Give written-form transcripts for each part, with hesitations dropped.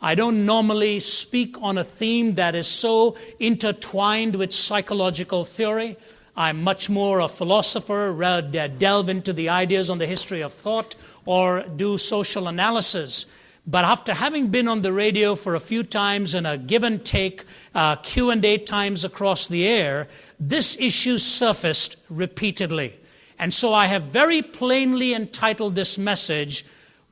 I don't normally speak on a theme that is so intertwined with psychological theory. I'm much more a philosopher, delve into the ideas on the history of thought, or do social analysis. But after having been on the radio for a few times and a give and take Q&A times across the air, this issue surfaced repeatedly. And so I have very plainly entitled this message,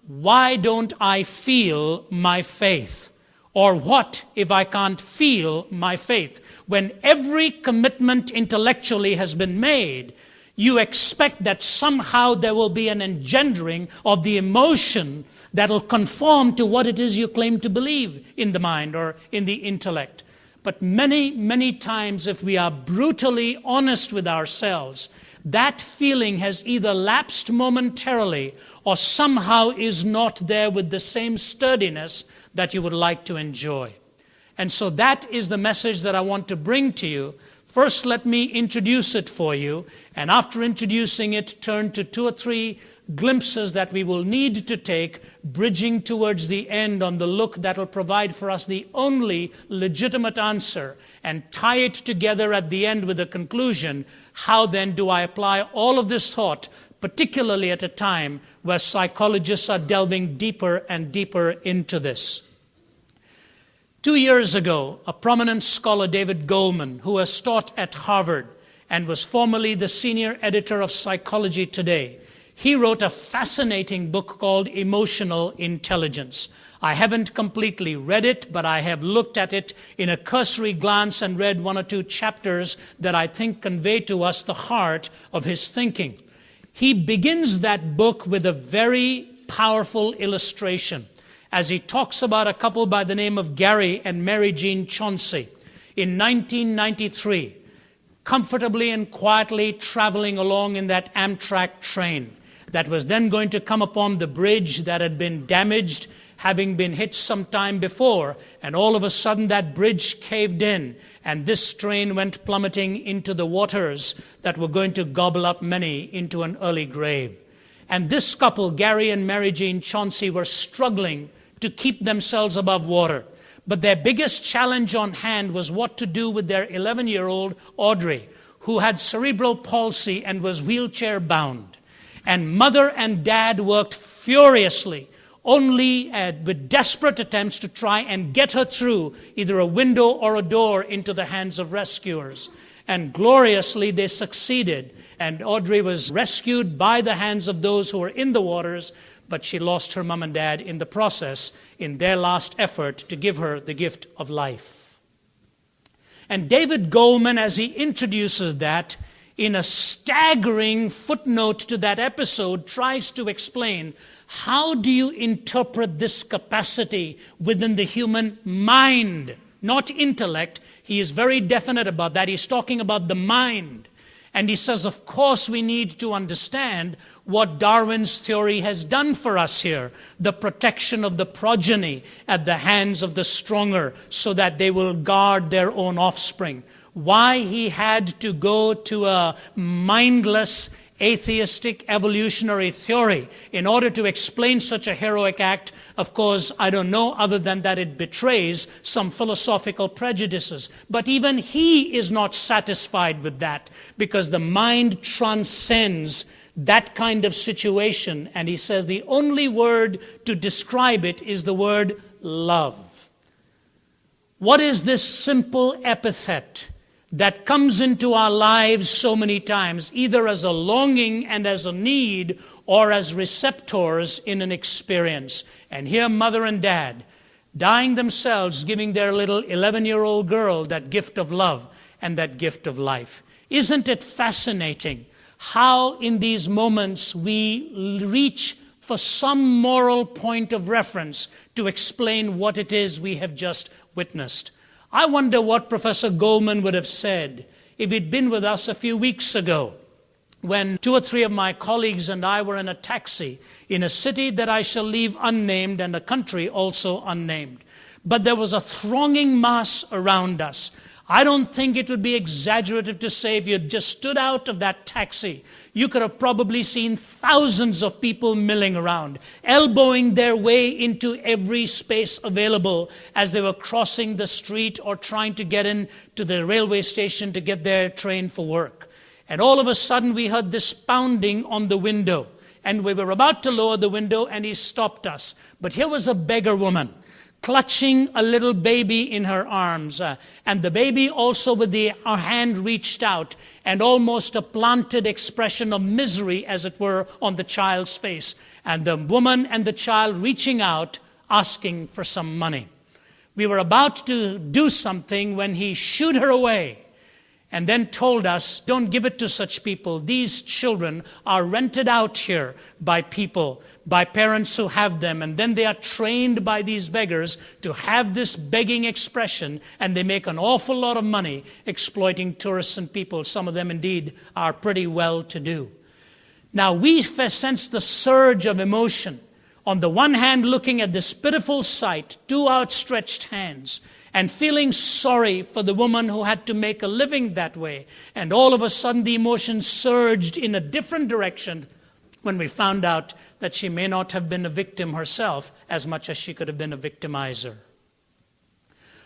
"Why Don't I Feel My Faith?" Or what if I can't feel my faith? When every commitment intellectually has been made, you expect that somehow there will be an engendering of the emotion that will conform to what it is you claim to believe in the mind or in the intellect. But many, many times, if we are brutally honest with ourselves, that feeling has either lapsed momentarily or somehow is not there with the same sturdiness that you would like to enjoy. And so that is the message that I want to bring to you. First, let me introduce it for you, and after introducing it, turn to 2 or 3 glimpses that we will need to take, bridging towards the end on the look that will provide for us the only legitimate answer, and tie it together at the end with a conclusion. How then do I apply all of this thought, particularly at a time where psychologists are delving deeper and deeper into this? 2 years ago, a prominent scholar, David Goleman, who has taught at Harvard and was formerly the senior editor of Psychology Today, he wrote a fascinating book called Emotional Intelligence. I haven't completely read it, but I have looked at it in a cursory glance and read 1 or 2 chapters that I think convey to us the heart of his thinking. He begins that book with a very powerful illustration as he talks about a couple by the name of Gary and Mary Jean Chauncey in 1993, comfortably and quietly traveling along in that Amtrak train that was then going to come upon the bridge that had been damaged, having been hit some time before, and all of a sudden that bridge caved in, and this train went plummeting into the waters that were going to gobble up many into an early grave. And this couple, Gary and Mary Jean Chauncey, were struggling to keep themselves above water. But their biggest challenge on hand was what to do with their 11-year-old Audrey, who had cerebral palsy and was wheelchair bound. And mother and dad worked furiously, only with desperate attempts to try and get her through either a window or a door into the hands of rescuers. And gloriously they succeeded. And Audrey was rescued by the hands of those who were in the waters, but she lost her mom and dad in the process in their last effort to give her the gift of life. And David Goleman, as he introduces that, in a staggering footnote to that episode, tries to explain, how do you interpret this capacity within the human mind? Not intellect. He is very definite about that. He's talking about the mind. And he says, of course, we need to understand what Darwin's theory has done for us here. The protection of the progeny at the hands of the stronger so that they will guard their own offspring. Why he had to go to a mindless atheistic evolutionary theory in order to explain such a heroic act, of course, I don't know, other than that it betrays some philosophical prejudices. But even he is not satisfied with that, because the mind transcends that kind of situation. And he says the only word to describe it is the word love. What is this simple epithet that comes into our lives so many times, either as a longing and as a need, or as receptors in an experience? And here mother and dad, dying themselves, giving their little 11-year-old girl that gift of love and that gift of life. Isn't it fascinating how in these moments we reach for some moral point of reference to explain what it is we have just witnessed? I wonder what Professor Goleman would have said if he'd been with us a few weeks ago when 2 or 3 of my colleagues and I were in a taxi in a city that I shall leave unnamed and a country also unnamed. but there was a thronging mass around us. I don't think it would be exaggerative to say if you had just stood out of that taxi, you could have probably seen thousands of people milling around, elbowing their way into every space available as they were crossing the street or trying to get in to the railway station to get their train for work. And all of a sudden we heard this pounding on the window. And we were about to lower the window and he stopped us. But here was a beggar woman, clutching a little baby in her arms. And the baby also with her hand reached out, and almost a planted expression of misery, as it were, on the child's face. And the woman and the child reaching out, asking for some money. We were about to do something when he shooed her away and then told us, don't give it to such people. These children are rented out here by people, by parents who have them, and then they are trained by these beggars to have this begging expression, and they make an awful lot of money exploiting tourists and people. Some of them indeed are pretty well-to-do. Now we sense the surge of emotion. On the one hand, looking at this pitiful sight, two outstretched hands, and feeling sorry for the woman who had to make a living that way. And all of a sudden the emotions surged in a different direction when we found out that she may not have been a victim herself as much as she could have been a victimizer.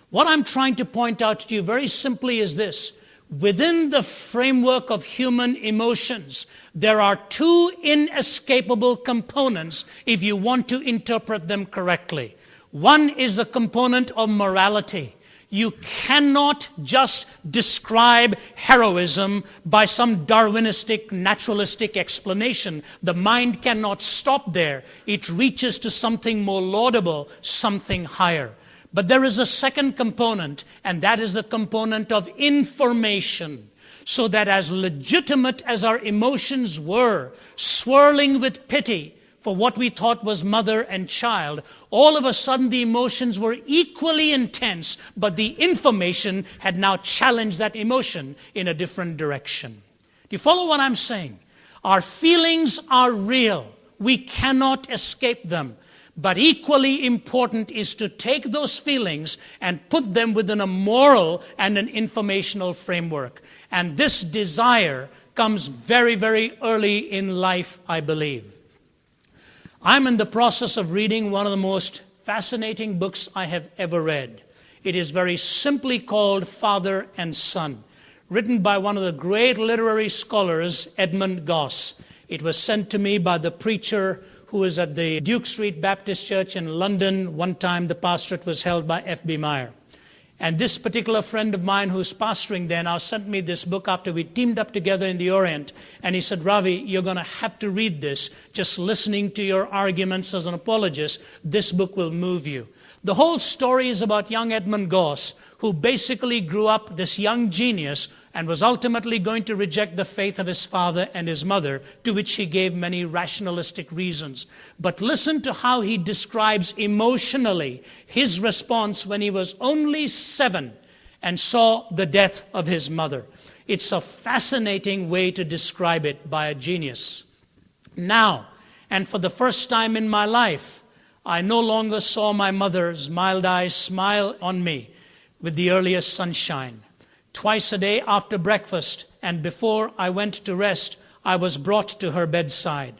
What I'm trying to point out to you very simply is this. Within the framework of human emotions, there are two inescapable components if you want to interpret them correctly. One is the component of morality. You cannot just describe heroism by some Darwinistic, naturalistic explanation. The mind cannot stop there. It reaches to something more laudable, something higher. But there is a second component, and that is the component of information. So that as legitimate as our emotions were, swirling with pity for what we thought was mother and child, all of a sudden the emotions were equally intense, but the information had now challenged that emotion in a different direction. Do you follow what I'm saying? Our feelings are real. We cannot escape them. But equally important is to take those feelings and put them within a moral and an informational framework. And this desire comes very, very early in life, I believe. I'm in the process of reading one of the most fascinating books I have ever read. It is very simply called Father and Son, written by one of the great literary scholars, Edmund Goss. It was sent to me by the preacher who was at the Duke Street Baptist Church in London. One time the pastorate was held by F.B. Meyer. And this particular friend of mine who's pastoring there now sent me this book after we teamed up together in the Orient. And he said, Ravi, you're going to have to read this. Just listening to your arguments as an apologist, this book will move you. The whole story is about young Edmund Goss, who basically grew up this young genius and was ultimately going to reject the faith of his father and his mother, to which he gave many rationalistic reasons. But listen to how he describes emotionally his response when he was only 7 and saw the death of his mother. It's a fascinating way to describe it by a genius. Now, and for the first time in my life, I no longer saw my mother's mild eyes smile on me with the earliest sunshine. Twice a day after breakfast and before I went to rest, I was brought to her bedside.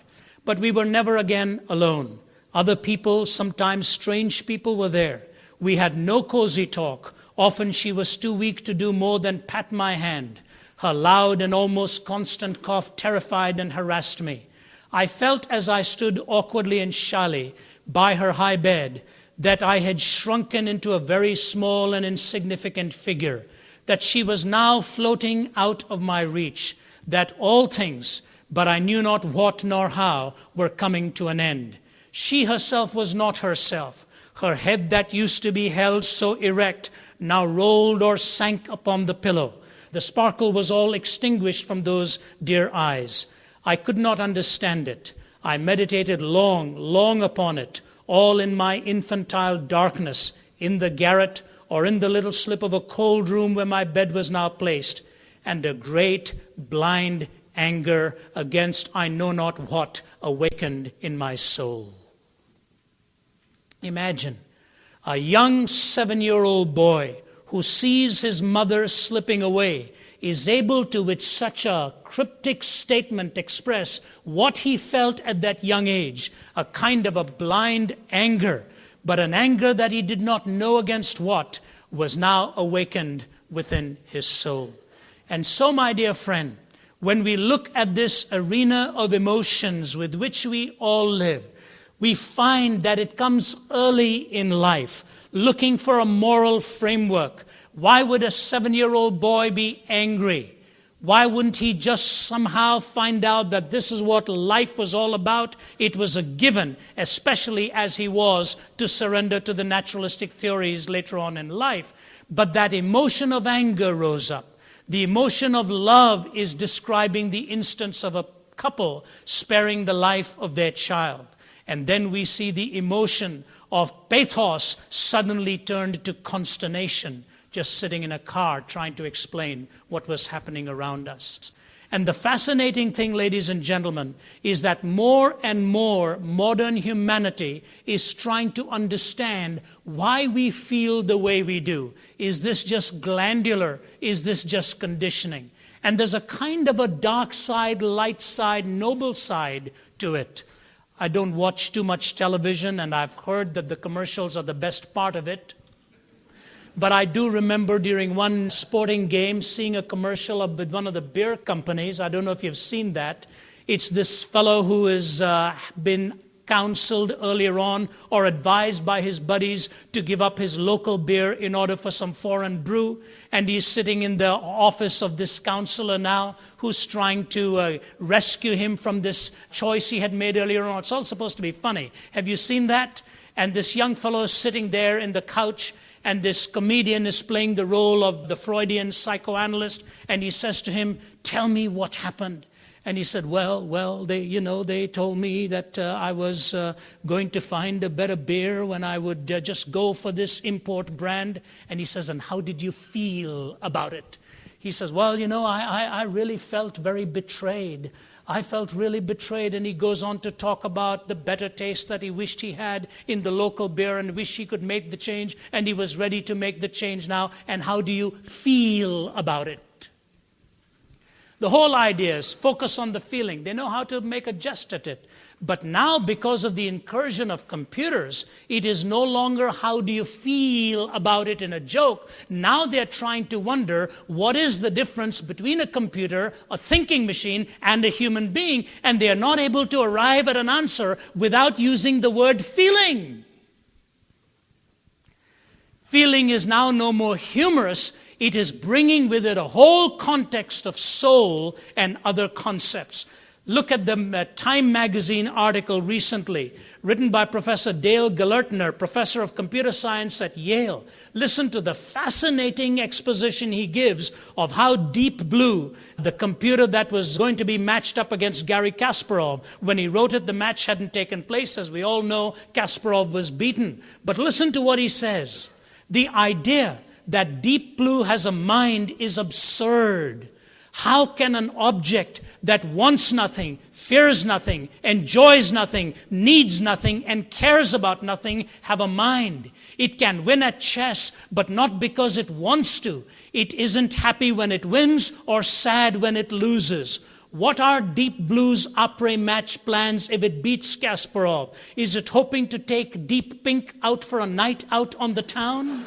But we were never again alone. Other people, sometimes strange people, were there. We had no cozy talk. Often she was too weak to do more than pat my hand. Her loud and almost constant cough terrified and harassed me. I felt as I stood awkwardly and shyly by her high bed that I had shrunken into a very small and insignificant figure, that she was now floating out of my reach, that all things, but I knew not what nor how, were coming to an end. She herself was not herself. Her head that used to be held so erect now rolled or sank upon the pillow. The sparkle was all extinguished from those dear eyes. I could not understand it. I meditated long, long upon it, all in my infantile darkness, in the garret or in the little slip of a cold room where my bed was now placed, and a great blind anger against I know not what awakened in my soul. Imagine A young 7-year-old boy who sees his mother slipping away is able to, with such a cryptic statement, express what he felt at that young age, a kind of a blind anger, but an anger that he did not know against what was now awakened within his soul. And so, my dear friend, when we look at this arena of emotions with which we all live, we find that it comes early in life, looking for a moral framework. Why would a 7-year-old boy be angry? Why wouldn't he just somehow find out that this is what life was all about? It was a given, especially as he was to surrender to the naturalistic theories later on in life. But that emotion of anger rose up. The emotion of love is describing the instance of a couple sparing the life of their child. And then we see the emotion of pathos suddenly turned to consternation, just sitting in a car trying to explain what was happening around us. And the fascinating thing, ladies and gentlemen, is that more and more modern humanity is trying to understand why we feel the way we do. Is this just glandular? Is this just conditioning? And there's a kind of a dark side, light side, noble side to it. I don't watch too much television, and I've heard that the commercials are the best part of it. But I do remember during one sporting game seeing a commercial with one of the beer companies. I don't know if you've seen that. It's this fellow who has been counseled earlier on or advised by his buddies to give up his local beer in order for some foreign brew. And he's sitting in the office of this counselor now who's trying to rescue him from this choice he had made earlier on. It's all supposed to be funny. Have you seen that? And this young fellow is sitting there in the couch, and this comedian is playing the role of the Freudian psychoanalyst, and he says to him, "Tell me what happened." And he said, well, they told me that I was going to find a better beer when I would just go for this import brand. And he says, "And how did you feel about it?" He says, "Well, I really felt very betrayed. I felt really betrayed." And he goes on to talk about the better taste that he wished he had in the local beer and wished he could make the change. And he was ready to make the change now. And how do you feel about it? The whole idea is focus on the feeling. They know how to make a jest at it. But now, because of the incursion of computers, it is no longer how do you feel about it in a joke. Now they're trying to wonder what is the difference between a computer, a thinking machine, and a human being. And they are not able to arrive at an answer without using the word feeling. Feeling is now no more humorous. It is bringing with it a whole context of soul and other concepts. Look at the Time magazine article recently, written by Professor Dale Gellertner, professor of computer science at Yale. Listen to the fascinating exposition he gives of how Deep Blue, the computer that was going to be matched up against Garry Kasparov, when he wrote it, the match hadn't taken place. As we all know, Kasparov was beaten. But listen to what he says. The idea that Deep Blue has a mind is absurd. How can an object that wants nothing, fears nothing, enjoys nothing, needs nothing, and cares about nothing have a mind? It can win at chess, but not because it wants to. It isn't happy when it wins or sad when it loses. What are Deep Blue's après-match plans if it beats Kasparov? Is it hoping to take Deep Pink out for a night out on the town?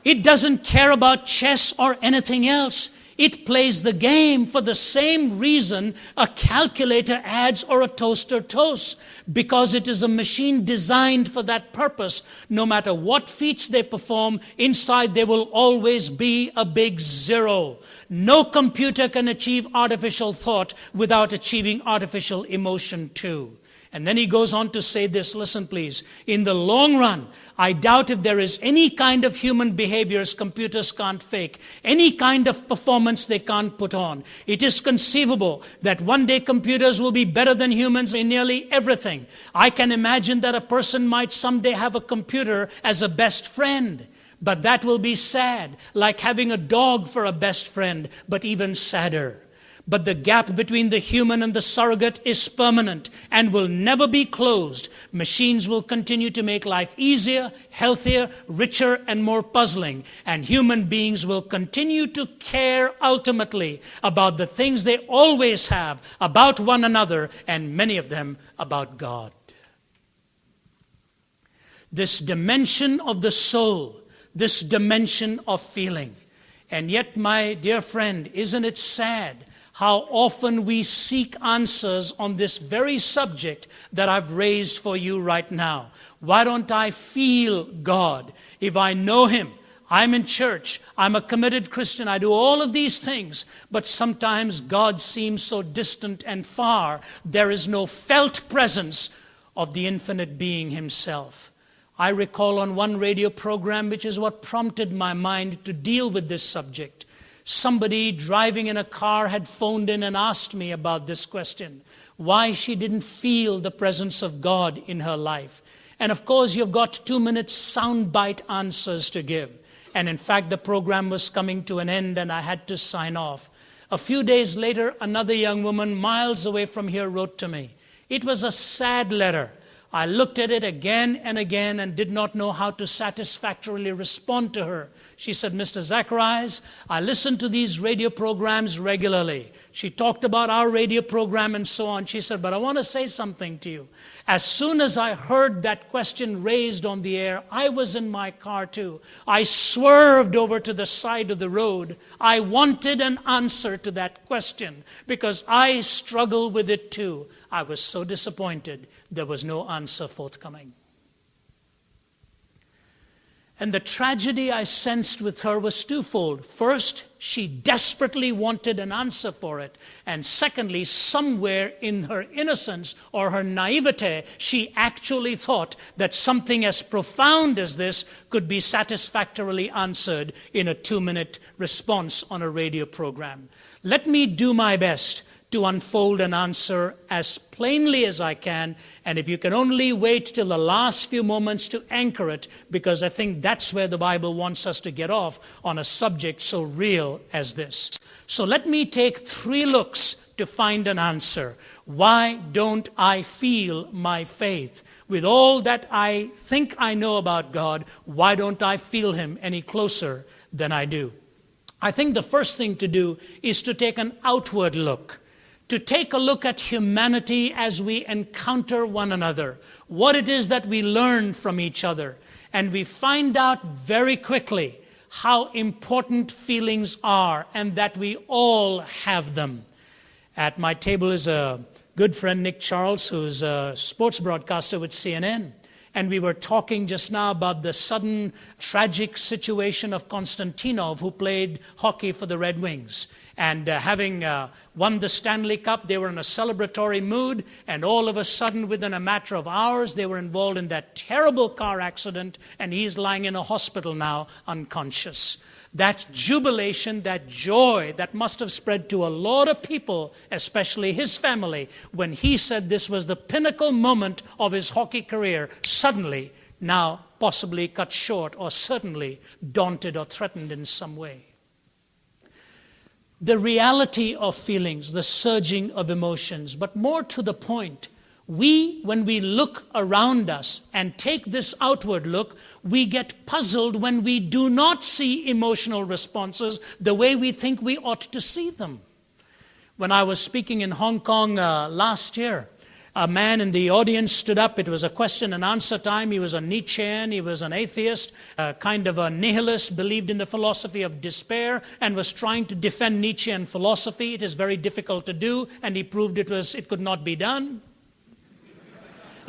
It doesn't care about chess or anything else. It plays the game for the same reason a calculator adds or a toaster toasts, because it is a machine designed for that purpose. No matter what feats they perform, inside there will always be a big zero. No computer can achieve artificial thought without achieving artificial emotion too. And then he goes on to say this, listen please, in the long run, I doubt if there is any kind of human behaviors computers can't fake, any kind of performance they can't put on. It is conceivable that one day computers will be better than humans in nearly everything. I can imagine that a person might someday have a computer as a best friend. But that will be sad, like having a dog for a best friend, but even sadder. But the gap between the human and the surrogate is permanent and will never be closed. Machines will continue to make life easier, healthier, richer, and more puzzling. And human beings will continue to care ultimately about the things they always have, about one another, and many of them about God. This dimension of the soul, this dimension of feeling. And yet, my dear friend, isn't it sad how often we seek answers on this very subject that I've raised for you right now? Why don't I feel God? If I know Him, I'm in church, I'm a committed Christian, I do all of these things, but sometimes God seems so distant and far. There is no felt presence of the infinite being Himself. I recall on one radio program, which is what prompted my mind to deal with this subject, somebody driving in a car had phoned in and asked me about this question, why she didn't feel the presence of God in her life. And of course, you've got 2-minute soundbite answers to give. And in fact, the program was coming to an end and I had to sign off. A few days later, another young woman miles away from here wrote to me. It was a sad letter. I looked at it again and again and did not know how to satisfactorily respond to her. She said, Mr. Zacharias, I listen to these radio programs regularly. She talked about our radio program and so on. She said, but I want to say something to you. As soon as I heard that question raised on the air, I was in my car too. I swerved over to the side of the road. I wanted an answer to that question because I struggle with it too. I was so disappointed. There was no answer forthcoming. And the tragedy I sensed with her was twofold. First, she desperately wanted an answer for it. And secondly, somewhere in her innocence or her naivete, she actually thought that something as profound as this could be satisfactorily answered in a 2-minute response on a radio program. Let me do my best to unfold an answer as plainly as I can, and if you can only wait till the last few moments to anchor it, because I think that's where the Bible wants us to get off on a subject so real as this. So let me take 3 looks to find an answer. Why don't I feel my faith? With all that I think I know about God, why don't I feel Him any closer than I do? I think the first thing to do is to take an outward look. To take a look at humanity as we encounter one another, what it is that we learn from each other, and we find out very quickly how important feelings are and that we all have them. At my table is a good friend, Nick Charles, who's a sports broadcaster with CNN. And we were talking just now about the sudden tragic situation of Konstantinov, who played hockey for the Red Wings. And having won the Stanley Cup, they were in a celebratory mood. And all of a sudden, within a matter of hours, they were involved in that terrible car accident. And he's lying in a hospital now, unconscious. That jubilation, that joy that must have spread to a lot of people, especially his family, when he said this was the pinnacle moment of his hockey career, suddenly now possibly cut short or certainly daunted or threatened in some way. The reality of feelings, the surging of emotions, but more to the point, when we look around us and take this outward look, we get puzzled when we do not see emotional responses the way we think we ought to see them. When I was speaking in Hong Kong last year, a man in the audience stood up. It was a question and answer time. He was a Nietzschean. He was an atheist, kind of a nihilist, believed in the philosophy of despair, and was trying to defend Nietzschean philosophy. It is very difficult to do, and he proved it could not be done.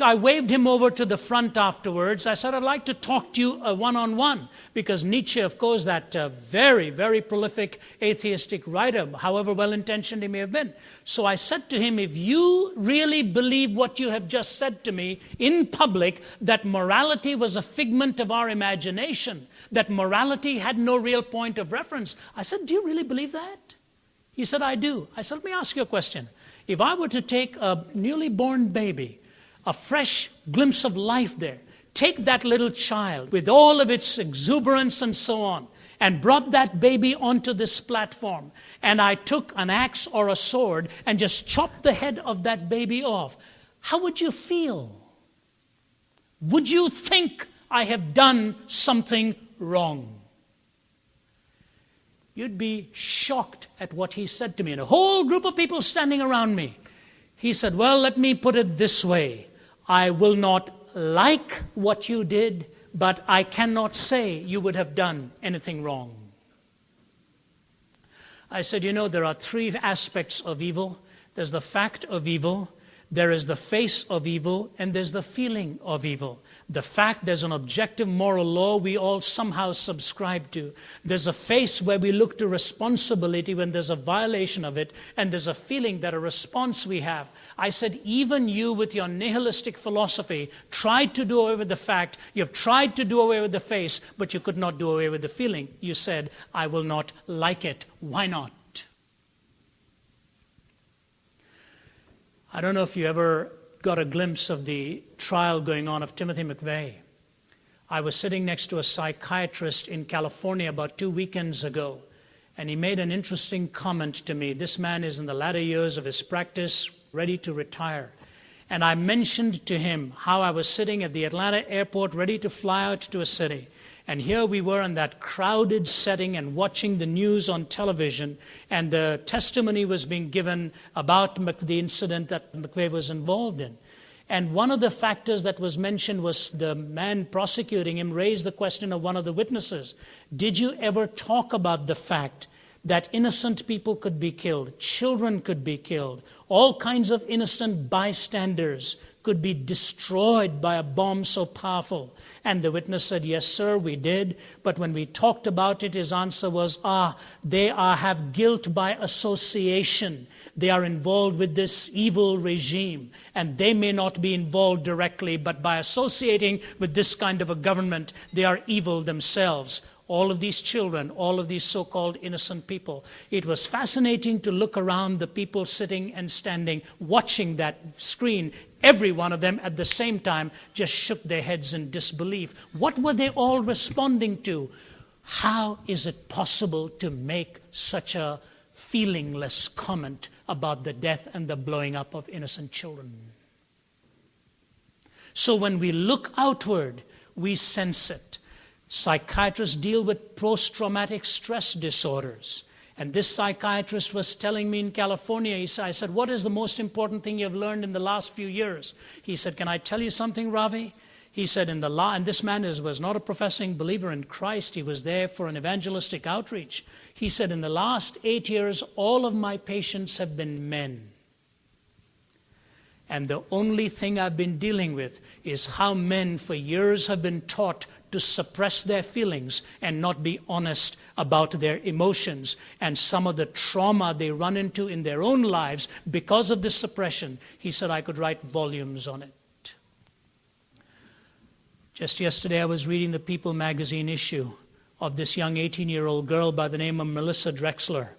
I waved him over to the front afterwards. I said, I'd like to talk to you one-on-one, because Nietzsche, of course, that very, very prolific atheistic writer, however well-intentioned he may have been. So I said to him, if you really believe what you have just said to me in public, that morality was a figment of our imagination, that morality had no real point of reference. I said, do you really believe that? He said, I do. I said, let me ask you a question. If I were to take a newly born baby, a fresh glimpse of life there, take that little child with all of its exuberance and so on, and brought that baby onto this platform, and I took an axe or a sword and just chopped the head of that baby off, how would you feel? Would you think I have done something wrong? You'd be shocked at what he said to me, and a whole group of people standing around me. He said, well, let me put it this way. I will not like what you did, but I cannot say you would have done anything wrong. I said, there are three aspects of evil. There's the fact of evil, there is the face of evil, and there's the feeling of evil. The fact, there's an objective moral law we all somehow subscribe to. There's a face where we look to responsibility when there's a violation of it, and there's a feeling that a response we have. I said, even you with your nihilistic philosophy tried to do away with the fact, you've tried to do away with the face, but you could not do away with the feeling. You said, I will not like it. Why not? I don't know if you ever got a glimpse of the trial going on of Timothy McVeigh. I was sitting next to a psychiatrist in California about 2 weekends ago, and he made an interesting comment to me. This man is in the latter years of his practice, ready to retire. And I mentioned to him how I was sitting at the Atlanta airport ready to fly out to a city. And here we were in that crowded setting and watching the news on television, and the testimony was being given about the incident that McVeigh was involved in. And one of the factors that was mentioned was the man prosecuting him raised the question of one of the witnesses. Did you ever talk about the fact that innocent people could be killed, children could be killed, all kinds of innocent bystanders could be destroyed by a bomb so powerful? And the witness said, yes, sir, we did. But when we talked about it, his answer was, they have guilt by association. They are involved with this evil regime. And they may not be involved directly, but by associating with this kind of a government, they are evil themselves. All of these children, all of these so-called innocent people. It was fascinating to look around the people sitting and standing, watching that screen. Every one of them at the same time just shook their heads in disbelief. What were they all responding to? How is it possible to make such a feelingless comment about the death and the blowing up of innocent children? So when we look outward, we sense it. Psychiatrists deal with post-traumatic stress disorders. And this psychiatrist was telling me in California, I said, what is the most important thing you've learned in the last few years? He said, can I tell you something, Ravi? He said, and this man was not a professing believer in Christ. He was there for an evangelistic outreach. He said, in the last 8 years, all of my patients have been men. And the only thing I've been dealing with is how men for years have been taught to suppress their feelings and not be honest about their emotions, and some of the trauma they run into in their own lives because of this suppression. He said, I could write volumes on it. Just yesterday I was reading the People magazine issue of this young 18-year-old girl by the name of Melissa Drexler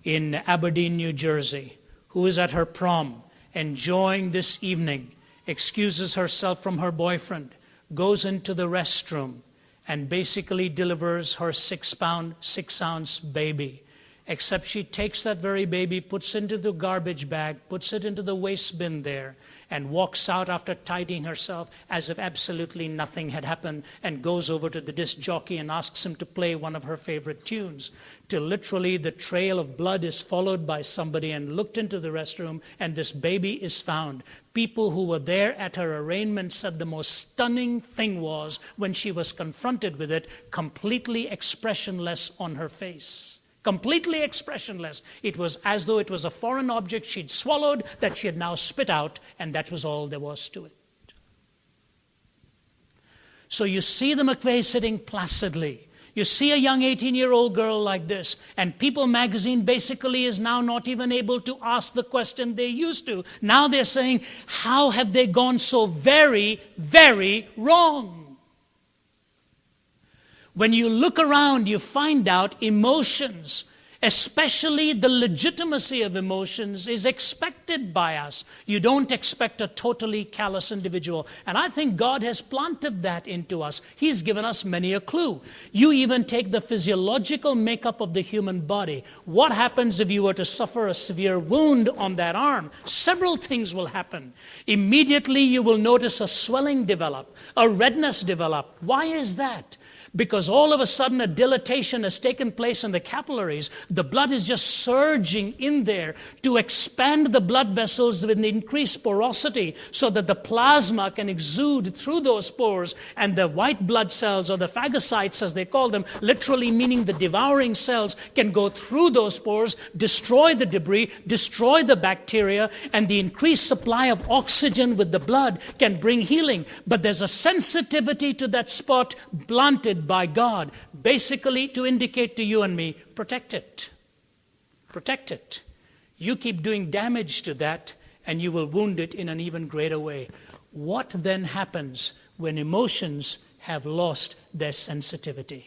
in Aberdeen, New Jersey, who is at her prom, enjoying this evening, excuses herself from her boyfriend, goes into the restroom, and basically delivers her 6-pound, 6-ounce baby. Except she takes that very baby, puts it into the garbage bag, puts it into the waste bin there, and walks out after tidying herself as if absolutely nothing had happened, and goes over to the disc jockey and asks him to play one of her favorite tunes. Till literally the trail of blood is followed by somebody and looked into the restroom, and this baby is found. People who were there at her arraignment said the most stunning thing was when she was confronted with it, completely expressionless on her face. Completely expressionless. It was as though it was a foreign object she'd swallowed that she had now spit out, and that was all there was to it. So you see the McVeigh sitting placidly. You see a young 18-year-old girl like this, and People magazine basically is now not even able to ask the question they used to. Now they're saying, how have they gone so very, very wrong? When you look around, you find out emotions Especially the legitimacy of emotions is expected by us. You don't expect a totally callous individual. And I think God has planted that into us. He's given us many a clue. You even take the physiological makeup of the human body. What happens if you were to suffer a severe wound on that arm? Several things will happen. Immediately you will notice a swelling develop, a redness develop. Why is that? Because all of a sudden a dilatation has taken place in the capillaries. The blood is just surging in there to expand the blood vessels with increased porosity so that the plasma can exude through those pores, and the white blood cells, or the phagocytes as they call them, literally meaning the devouring cells, can go through those pores, destroy the debris, destroy the bacteria, and the increased supply of oxygen with the blood can bring healing. But there's a sensitivity to that spot planted by God, basically to indicate to you and me, protect it. Protect it. You keep doing damage to that, and you will wound it in an even greater way. What then happens when emotions have lost their sensitivity?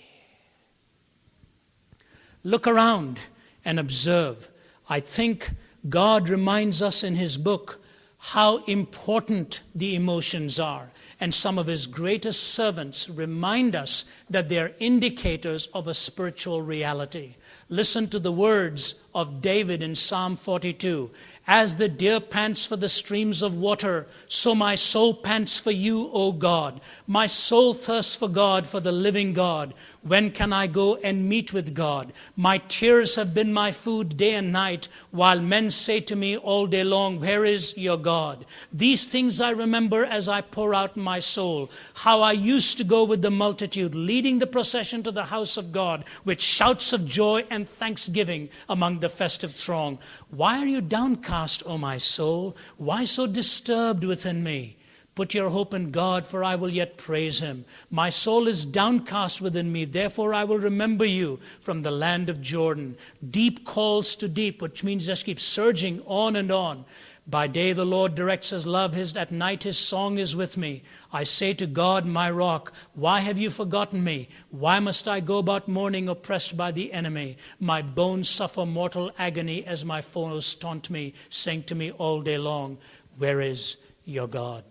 Look around and observe. I think God reminds us in His book how important the emotions are. And some of His greatest servants remind us that they are indicators of a spiritual reality. Listen to the words of David in Psalm 42. As the deer pants for the streams of water, so my soul pants for you, O God. My soul thirsts for God, for the living God. When can I go and meet with God? My tears have been my food day and night, while men say to me all day long, where is your God? These things I remember as I pour out my soul, how I used to go with the multitude, leading the procession to the house of God, with shouts of joy and thanksgiving among the festive throng. Why are you downcast, O my soul? Why so disturbed within me? Put your hope in God, for I will yet praise Him. My soul is downcast within me, therefore I will remember you from the land of Jordan. Deep calls to deep, which means just keep surging on and on. By day the Lord directs His love, at night His song is with me. I say to God, my rock, why have you forgotten me? Why must I go about mourning, oppressed by the enemy? My bones suffer mortal agony as my foes taunt me, saying to me all day long, where is your God?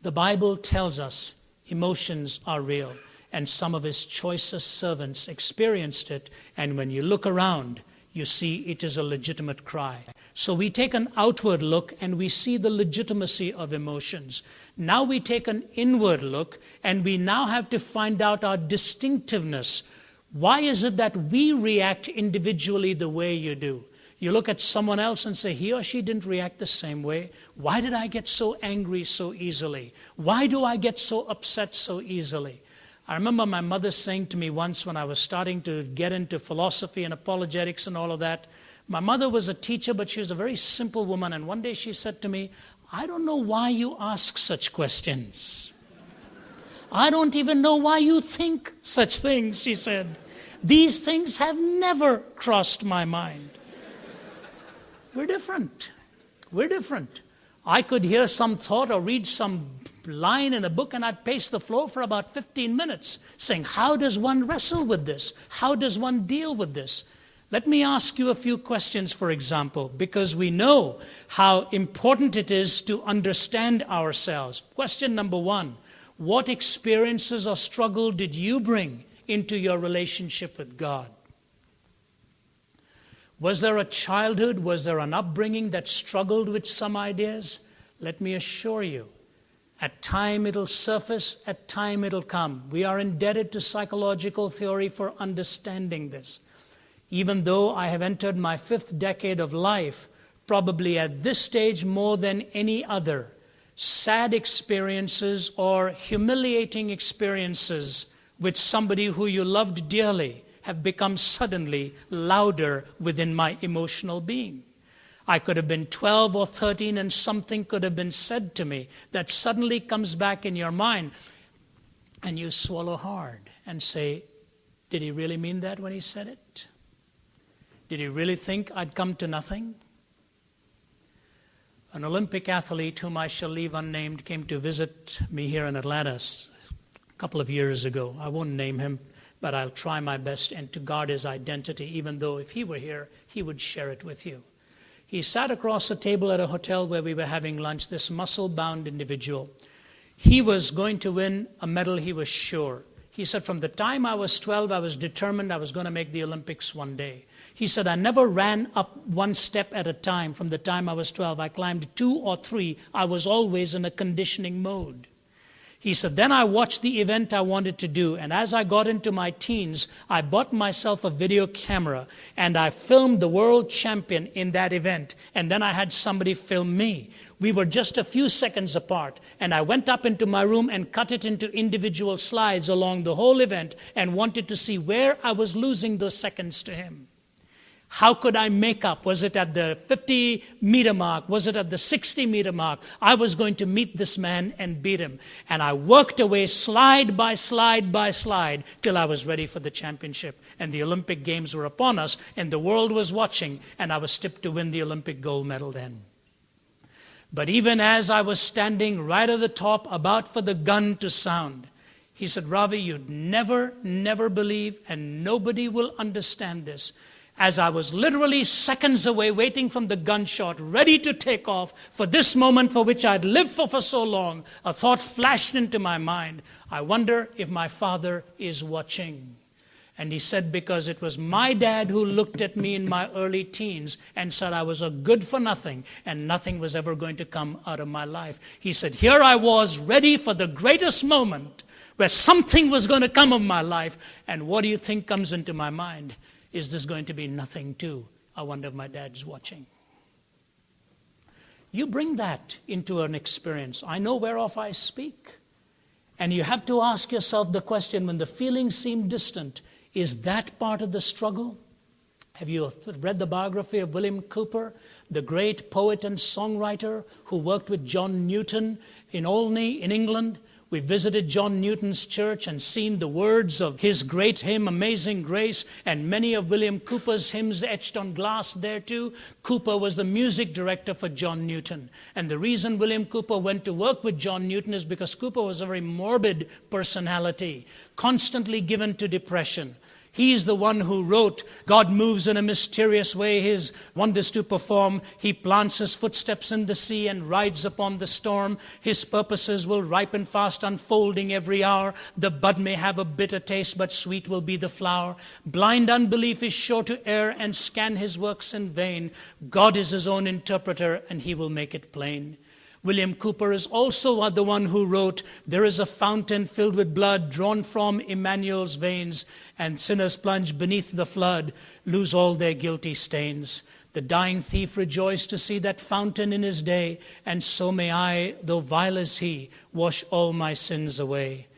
The Bible tells us emotions are real, and some of His choicest servants experienced it, and when you look around, you see it is a legitimate cry. So we take an outward look and we see the legitimacy of emotions. Now we take an inward look and we now have to find out our distinctiveness. Why is it that we react individually the way you do? You look at someone else and say, he or she didn't react the same way. Why did I get so angry so easily? Why do I get so upset so easily? I remember my mother saying to me once when I was starting to get into philosophy and apologetics and all of that. My mother was a teacher, but she was a very simple woman. And one day she said to me, I don't know why you ask such questions. I don't even know why you think such things, she said. These things have never crossed my mind. We're different. We're different. I could hear some thought or read some line in a book and I'd pace the floor for about 15 minutes saying, how does one wrestle with this? How does one deal with this? Let me ask you a few questions, for example, because we know how important it is to understand ourselves. Question number one, what experiences or struggle did you bring into your relationship with God? Was there a childhood, was there an upbringing that struggled with some ideas? Let me assure you, at time it'll surface, at time it'll come. We are indebted to psychological theory for understanding this. Even though I have entered my 5th decade of life, probably at this stage more than any other, sad experiences or humiliating experiences with somebody who you loved dearly have become suddenly louder within my emotional being. I could have been 12 or 13 and something could have been said to me that suddenly comes back in your mind and you swallow hard and say, did he really mean that when he said it? Did he really think I'd come to nothing? An Olympic athlete whom I shall leave unnamed came to visit me here in Atlanta a couple of years ago. I won't name him but I'll try my best and to guard his identity, even though if he were here, he would share it with you. He sat across a table at a hotel where we were having lunch, this muscle-bound individual. He was going to win a medal, he was sure. He said, from the time I was 12, I was determined I was going to make the Olympics one day. He said, I never ran up one step at a time from the time I was 12. I climbed 2 or 3. I was always in a conditioning mode. He said, then I watched the event I wanted to do, and as I got into my teens, I bought myself a video camera, and I filmed the world champion in that event, and then I had somebody film me. We were just a few seconds apart, and I went up into my room and cut it into individual slides along the whole event and wanted to see where I was losing those seconds to him. How could I make up? Was it at the 50-meter mark? Was it at the 60-meter mark? I was going to meet this man and beat him. And I worked away slide by slide by slide till I was ready for the championship. And the Olympic Games were upon us, and the world was watching, and I was tipped to win the Olympic gold medal then. But even as I was standing right at the top, about for the gun to sound, he said, Ravi, you'd never believe, and nobody will understand this. As I was literally seconds away waiting from the gunshot, ready to take off for this moment for which I'd lived for so long, a thought flashed into my mind. I wonder if my father is watching. And he said, because it was my dad who looked at me in my early teens and said I was a good for nothing and nothing was ever going to come out of my life. He said, here I was ready for the greatest moment where something was going to come of my life. And what do you think comes into my mind? Is this going to be nothing too? I wonder if my dad's watching. You bring that into an experience. I know whereof I speak. And you have to ask yourself the question, when the feelings seem distant, is that part of the struggle? Have you read the biography of William Cowper, the great poet and songwriter who worked with John Newton in Olney in England? We visited John Newton's church and seen the words of his great hymn, Amazing Grace, and many of William Cowper's hymns etched on glass there too. Cowper was the music director for John Newton. And the reason William Cowper went to work with John Newton is because Cowper was a very morbid personality, constantly given to depression. He's the one who wrote, God moves in a mysterious way, his wonders to perform. He plants his footsteps in the sea and rides upon the storm. His purposes will ripen fast, unfolding every hour. The bud may have a bitter taste, but sweet will be the flower. Blind unbelief is sure to err and scan his works in vain. God is his own interpreter, and he will make it plain. William Cowper is also the one who wrote, there is a fountain filled with blood drawn from Emmanuel's veins, and sinners plunge beneath the flood, lose all their guilty stains. The dying thief rejoiced to see that fountain in his day, and so may I, though vile as he, wash all my sins away.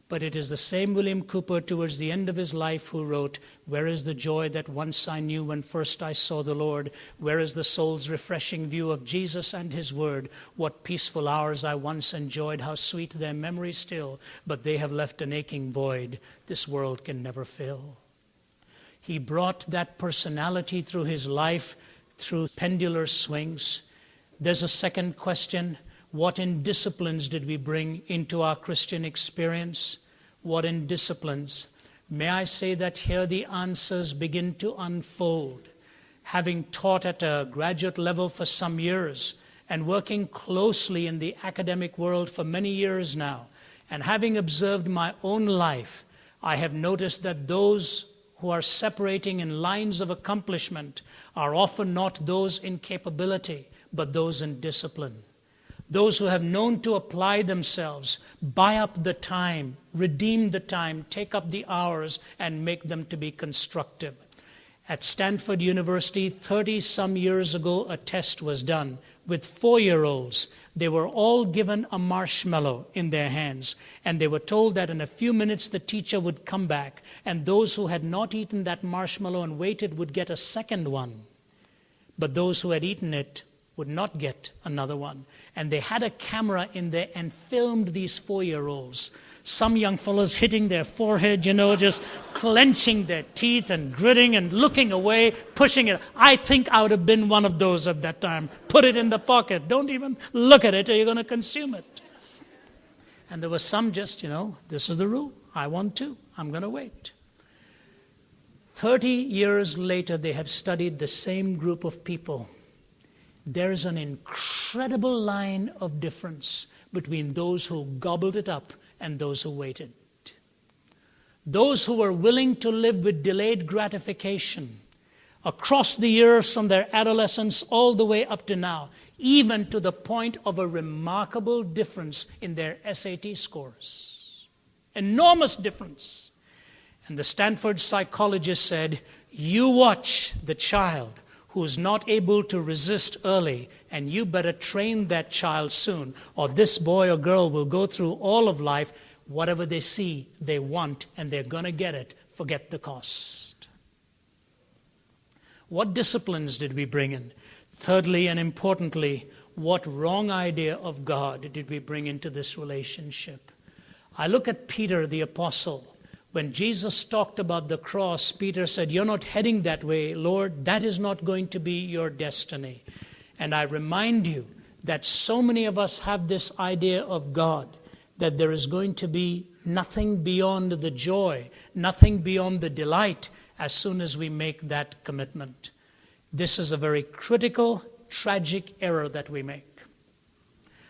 But it is the same William Cowper towards the end of his life who wrote, where is the joy that once I knew when first I saw the Lord? Where is the soul's refreshing view of Jesus and his word? What peaceful hours I once enjoyed, how sweet their memory still, but they have left an aching void this world can never fill. He brought that personality through his life, through pendular swings. There's a second question. What indisciplines did we bring into our Christian experience? What indisciplines? May I say that here the answers begin to unfold. Having taught at a graduate level for some years and working closely in the academic world for many years now, and having observed my own life, I have noticed that those who are separating in lines of accomplishment are often not those in capability, but those in discipline. Those who have known to apply themselves, buy up the time, redeem the time, take up the hours, and make them to be constructive. At Stanford University, 30-some years ago, a test was done with 4-year-olds. They were all given a marshmallow in their hands, and they were told that in a few minutes the teacher would come back, and those who had not eaten that marshmallow and waited would get a second one. But those who had eaten it would not get another one. And they had a camera in there and filmed these 4-year-olds. Some young fellows hitting their forehead, just clenching their teeth and gritting and looking away, pushing it. I think I would have been one of those at that time. Put it in the pocket. Don't even look at it or you're going to consume it. And there was some just, this is the rule. I want to. I'm going to wait. 30 years later, they have studied the same group of people. There is an incredible line of difference between those who gobbled it up and those who waited. Those who were willing to live with delayed gratification across the years from their adolescence all the way up to now, even to the point of a remarkable difference in their SAT scores. Enormous difference. And the Stanford psychologist said, you watch the child who is not able to resist early, and you better train that child soon, or this boy or girl will go through all of life. Whatever they see, they want, and they're going to get it. Forget the cost. What disciplines did we bring in? Thirdly and importantly, what wrong idea of God did we bring into this relationship? I look at Peter the apostle. When Jesus talked about the cross, Peter said, you're not heading that way, Lord. That is not going to be your destiny. And I remind you that so many of us have this idea of God, that there is going to be nothing beyond the joy, nothing beyond the delight as soon as we make that commitment. This is a very critical, tragic error that we make.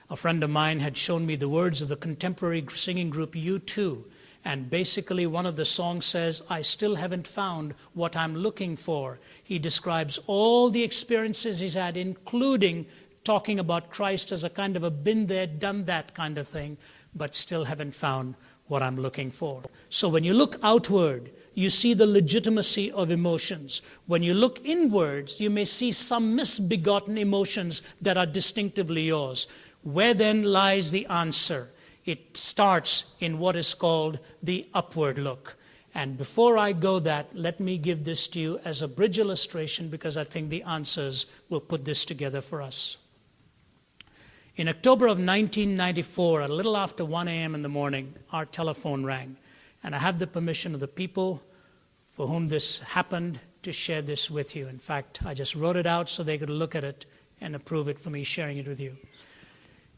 A friend of mine had shown me the words of the contemporary singing group U2, and basically one of the songs says, I still haven't found what I'm looking for. He describes all the experiences he's had, including talking about Christ as a kind of a been there, done that kind of thing, but still haven't found what I'm looking for. So when you look outward, you see the legitimacy of emotions. When you look inwards, you may see some misbegotten emotions that are distinctively yours. Where then lies the answer? It starts in what is called the upward look. And before I go that, let me give this to you as a bridge illustration, because I think the answers will put this together for us. In October of 1994, a little after 1 a.m. in the morning, our telephone rang. And I have the permission of the people for whom this happened to share this with you. In fact, I just wrote it out so they could look at it and approve it for me sharing it with you.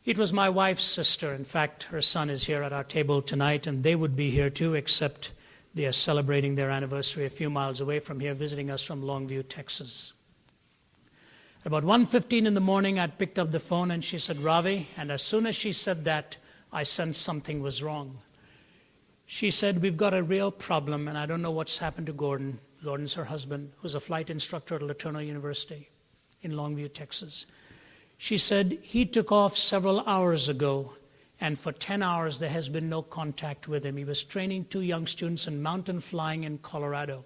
It was my wife's sister. In fact, her son is here at our table tonight, and they would be here too, except they are celebrating their anniversary a few miles away from here, visiting us from Longview, Texas. About 1:15 in the morning, I'd picked up the phone, and she said, Ravi, and as soon as she said that, I sensed something was wrong. She said, we've got a real problem, and I don't know what's happened to Gordon. Gordon's her husband, who's a flight instructor at Letourneau University in Longview, Texas. She said, he took off several hours ago, and for 10 hours there has been no contact with him. He was training 2 young students in mountain flying in Colorado.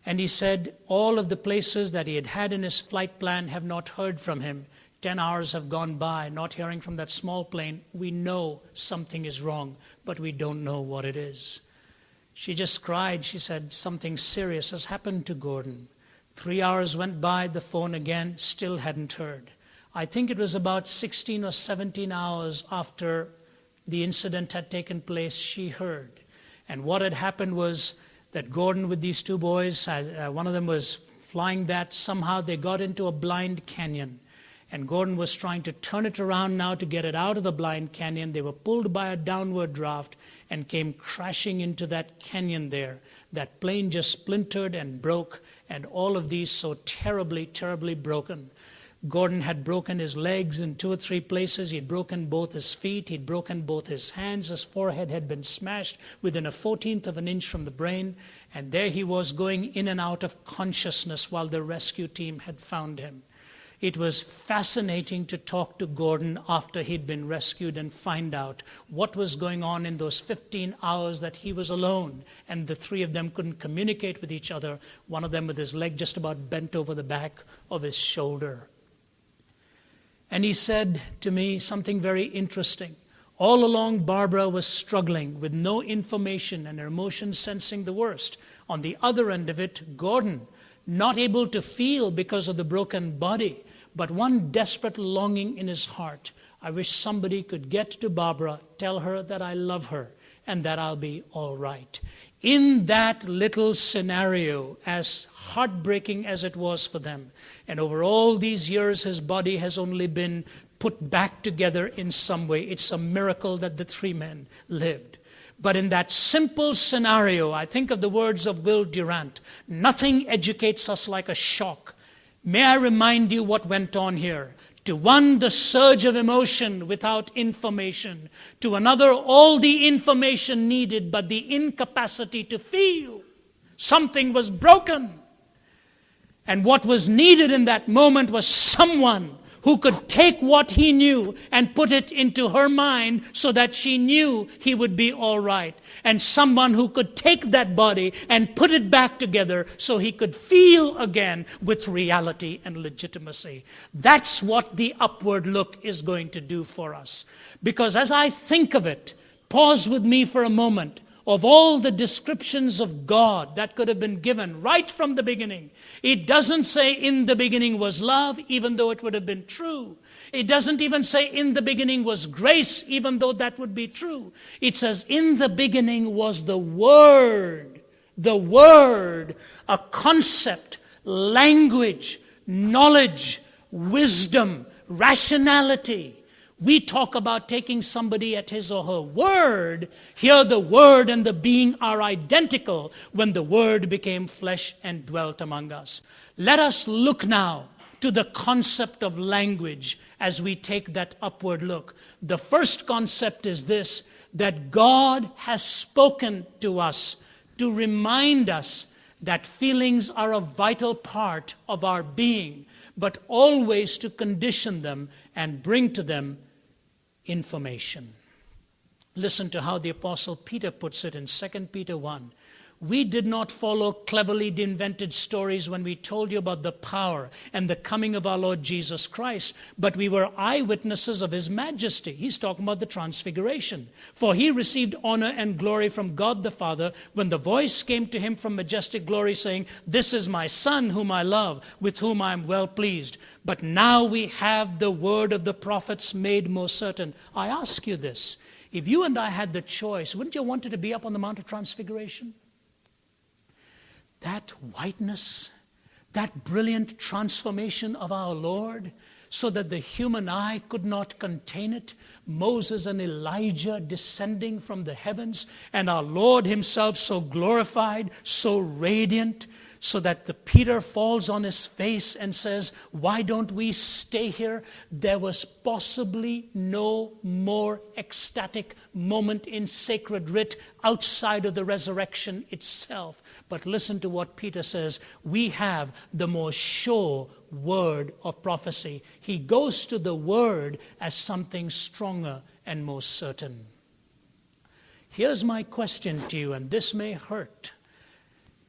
And he said all of the places that he had in his flight plan have not heard from him. 10 hours have gone by, not hearing from that small plane. We know something is wrong, but we don't know what it is. She just cried. She said, something serious has happened to Gordon. 3 hours went by, the phone again, still hadn't heard. I think it was about 16 or 17 hours after the incident had taken place, she heard. And what had happened was that Gordon with these 2 boys, one of them was flying that. Somehow they got into a blind canyon. And Gordon was trying to turn it around now to get it out of the blind canyon. They were pulled by a downward draft and came crashing into that canyon there. That plane just splintered and broke, and all of these so terribly, terribly broken. Gordon had broken his legs in 2 or 3 places. He'd broken both his feet. He'd broken both his hands. His forehead had been smashed within a 1/14 of an inch from the brain. And there he was going in and out of consciousness while the rescue team had found him. It was fascinating to talk to Gordon after he'd been rescued and find out what was going on in those 15 hours that he was alone. And the 3 of them couldn't communicate with each other, one of them with his leg just about bent over the back of his shoulder. And he said to me something very interesting. All along, Barbara was struggling with no information and her emotions sensing the worst. On the other end of it, Gordon, not able to feel because of the broken body, but one desperate longing in his heart. I wish somebody could get to Barbara, tell her that I love her and that I'll be all right. In that little scenario, as heartbreaking as it was for them, and over all these years his body has only been put back together in some way. It's a miracle that the 3 men lived. But in that simple scenario, I think of the words of Will Durant, nothing educates us like a shock. May I remind you what went on here? To one, the surge of emotion without information. To another, all the information needed, but the incapacity to feel. Something was broken. And what was needed in that moment was someone who could take what he knew and put it into her mind so that she knew he would be all right. And someone who could take that body and put it back together so he could feel again with reality and legitimacy. That's what the upward look is going to do for us. Because as I think of it, pause with me for a moment. Of all the descriptions of God that could have been given right from the beginning, it doesn't say in the beginning was love, even though it would have been true. It doesn't even say in the beginning was grace, even though that would be true. It says in the beginning was the Word, a concept, language, knowledge, wisdom, rationality. We talk about taking somebody at his or her word. Here the word and the being are identical when the word became flesh and dwelt among us. Let us look now to the concept of language as we take that upward look. The first concept is this, that God has spoken to us to remind us that feelings are a vital part of our being, but always to condition them and bring to them information. Listen to how the Apostle Peter puts it in 2 Peter 1. We did not follow cleverly invented stories when we told you about the power and the coming of our Lord Jesus Christ, but we were eyewitnesses of his majesty. He's talking about the Transfiguration. For he received honor and glory from God the Father when the voice came to him from majestic glory saying, "This is my Son whom I love, with whom I am well pleased." But now we have the word of the prophets made more certain. I ask you this, if you and I had the choice, wouldn't you want it to be up on the Mount of Transfiguration? That whiteness, that brilliant transformation of our Lord, so that the human eye could not contain it. Moses and Elijah descending from the heavens, and our Lord himself so glorified, so radiant, so that the Peter falls on his face and says, "Why don't we stay here?" There was possibly no more ecstatic moment in sacred writ outside of the resurrection itself. But listen to what Peter says. We have the more sure word of prophecy. He goes to the word as something stronger and more certain. Here's my question to you, and this may hurt.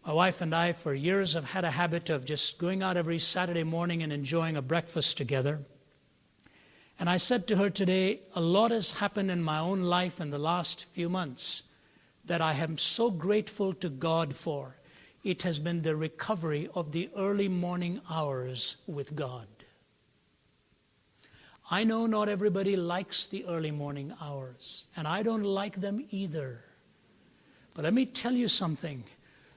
My wife and I for years have had a habit of just going out every Saturday morning and enjoying a breakfast together. And I said to her today, a lot has happened in my own life in the last few months that I am so grateful to God for. It has been the recovery of the early morning hours with God. I know not everybody likes the early morning hours, and I don't like them either. But let me tell you something.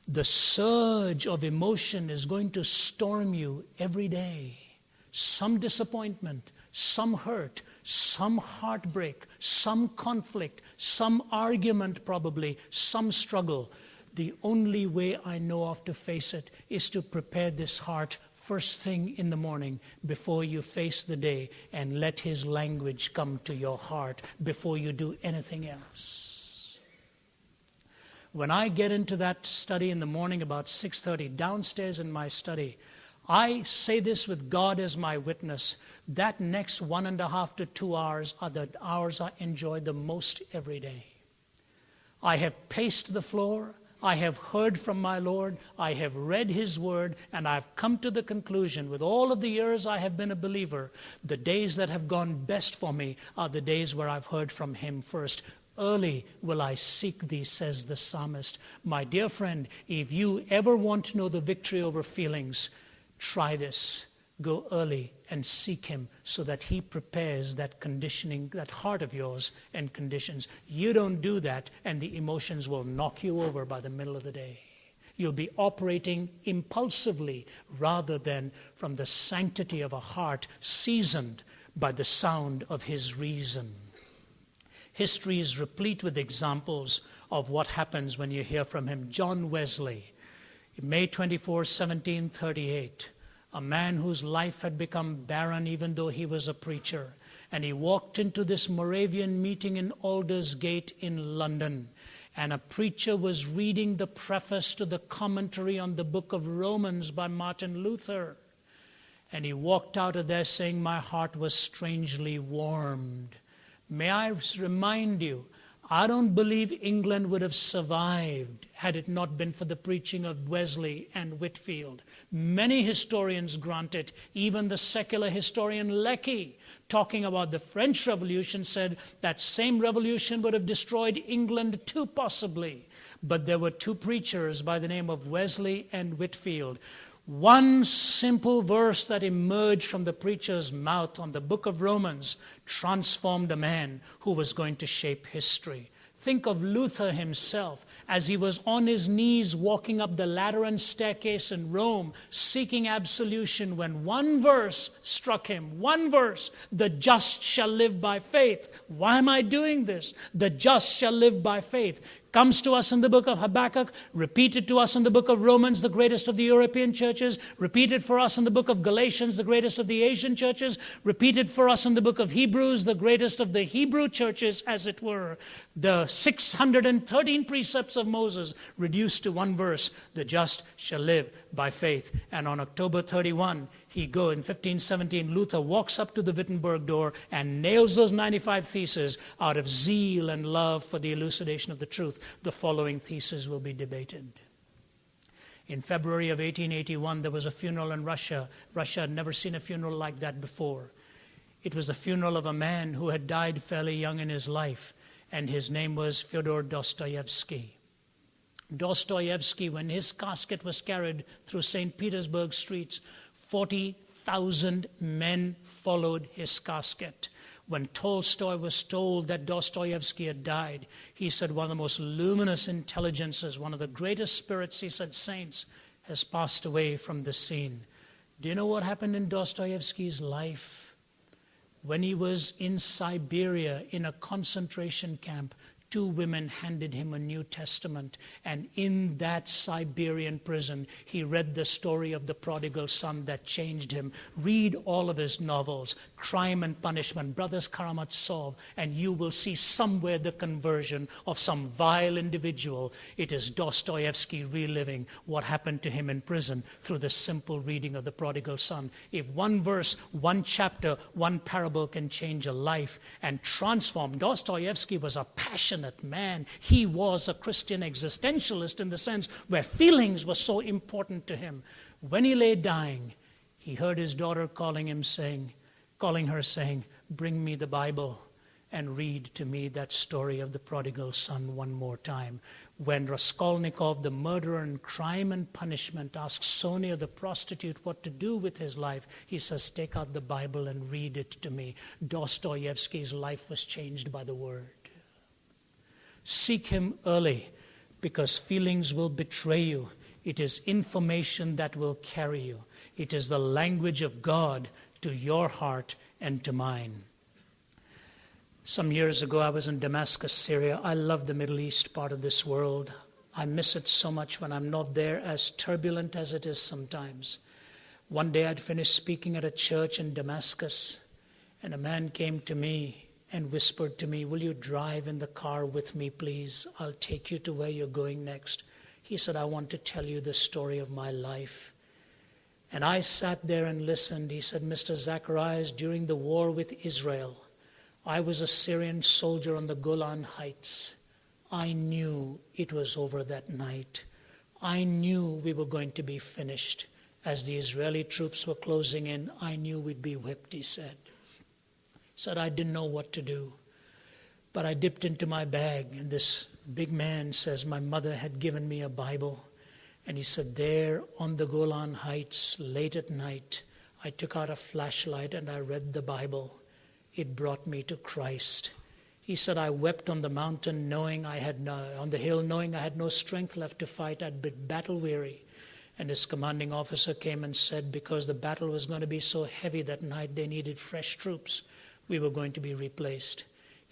The surge of emotion is going to storm you every day. Some disappointment, some hurt, some heartbreak, some conflict, some argument probably, some struggle. The only way I know of to face it is to prepare this heart first thing in the morning before you face the day, and let his language come to your heart before you do anything else. When I get into that study in the morning about 6:30, downstairs in my study, I say this with God as my witness, that next 1.5 to 2 hours are the hours I enjoy the most every day. I have paced the floor, I have heard from my Lord, I have read his word, and I've come to the conclusion with all of the years I have been a believer, the days that have gone best for me are the days where I've heard from him first. Early will I seek thee, says the psalmist. My dear friend, if you ever want to know the victory over feelings, try this. Go early and seek him so that he prepares that conditioning, that heart of yours, and conditions. You don't do that, and the emotions will knock you over by the middle of the day. You'll be operating impulsively rather than from the sanctity of a heart seasoned by the sound of his reason. History is replete with examples of what happens when you hear from him. John Wesley, May 24, 1738, a man whose life had become barren even though he was a preacher. And he walked into this Moravian meeting in Aldersgate in London. And a preacher was reading the preface to the commentary on the book of Romans by Martin Luther. And he walked out of there saying, my heart was strangely warmed. May I remind you, I don't believe England would have survived had it not been for the preaching of Wesley and Whitefield. Many historians grant it. Even the secular historian Lecky, talking about the French Revolution, said that same revolution would have destroyed England too, possibly. But there were two preachers by the name of Wesley and Whitefield. One simple verse that emerged from the preacher's mouth on the book of Romans transformed a man who was going to shape history. Think of Luther himself as he was on his knees walking up the Lateran staircase in Rome seeking absolution, when one verse struck him. One verse, the just shall live by faith. Why am I doing this? The just shall live by faith. Comes to us in the book of Habakkuk, repeated to us in the book of Romans, the greatest of the European churches, repeated for us in the book of Galatians, the greatest of the Asian churches, repeated for us in the book of Hebrews, the greatest of the Hebrew churches, as it were. The 613 precepts of Moses reduced to one verse, the just shall live by faith. And on October 31, in 1517, Luther walks up to the Wittenberg door and nails those 95 theses out of zeal and love for the elucidation of the truth. The following theses will be debated. In February of 1881, there was a funeral in Russia. Russia had never seen a funeral like that before. It was the funeral of a man who had died fairly young in his life, and his name was Fyodor Dostoyevsky. Dostoyevsky, when his casket was carried through St. Petersburg streets, 40,000 men followed his casket. When Tolstoy was told that Dostoyevsky had died, he said, one of the most luminous intelligences, one of the greatest spirits, he said, saints, has passed away from the scene. Do you know what happened in Dostoyevsky's life? When he was in Siberia in a concentration camp, two women handed him a New Testament, and in that Siberian prison, he read the story of the prodigal son that changed him. Read all of his novels, Crime and Punishment, Brothers Karamazov, and you will see somewhere the conversion of some vile individual. It is Dostoyevsky reliving what happened to him in prison through the simple reading of the prodigal son. If one verse, one chapter, one parable can change a life and transform. Dostoyevsky was a passionate man. He was a Christian existentialist in the sense where feelings were so important to him. When he lay dying, he heard his daughter calling her saying, bring me the Bible and read to me that story of the prodigal son one more time. When Raskolnikov, the murderer in Crime and Punishment, asks Sonia, the prostitute, what to do with his life, he says, take out the Bible and read it to me. Dostoyevsky's life was changed by the word. Seek him early, because feelings will betray you. It is information that will carry you. It is the language of God to your heart and to mine. Some years ago, I was in Damascus, Syria. I love the Middle East part of this world. I miss it so much when I'm not there, as turbulent as it is sometimes. One day I'd finished speaking at a church in Damascus, and a man came to me and whispered to me, will you drive in the car with me, please? I'll take you to where you're going next. He said, I want to tell you the story of my life. And I sat there and listened. He said, Mr. Zacharias, during the war with Israel, I was a Syrian soldier on the Golan Heights. I knew it was over that night. I knew we were going to be finished. As the Israeli troops were closing in, I knew we'd be whipped, he said. He said, I didn't know what to do. But I dipped into my bag, and this big man says, my mother had given me a Bible. And he said, there on the Golan Heights, late at night, I took out a flashlight and I read the Bible. It brought me to Christ. He said, I wept on the mountain knowing on the hill knowing I had no strength left to fight. I'd been battle weary. And his commanding officer came and said, because the battle was going to be so heavy that night, they needed fresh troops. We were going to be replaced.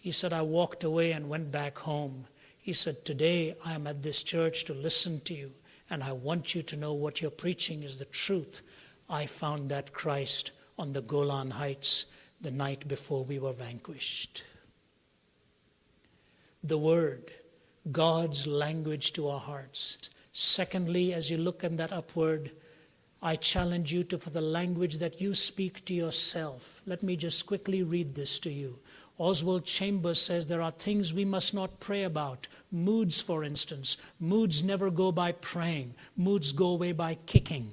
He said, I walked away and went back home. He said, today I am at this church to listen to you, and I want you to know what you're preaching is the truth. I found that Christ on the Golan Heights the night before we were vanquished. The Word, God's language to our hearts. Secondly, as you look in that upward, I challenge you for the language that you speak to yourself. Let me just quickly read this to you. Oswald Chambers says there are things we must not pray about. Moods, for instance. Moods never go by praying. Moods go away by kicking.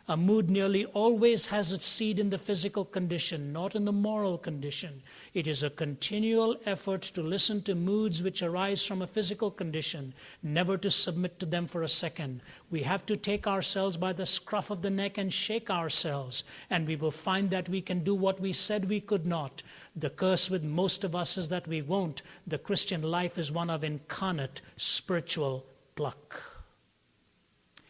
A mood nearly always has its seed in the physical condition, not in the moral condition. It is a continual effort to listen to moods which arise from a physical condition, never to submit to them for a second. We have to take ourselves by the scruff of the neck and shake ourselves, and we will find that we can do what we said we could not. The curse with most of us is that we won't. The Christian life is one of incarnate spiritual pluck.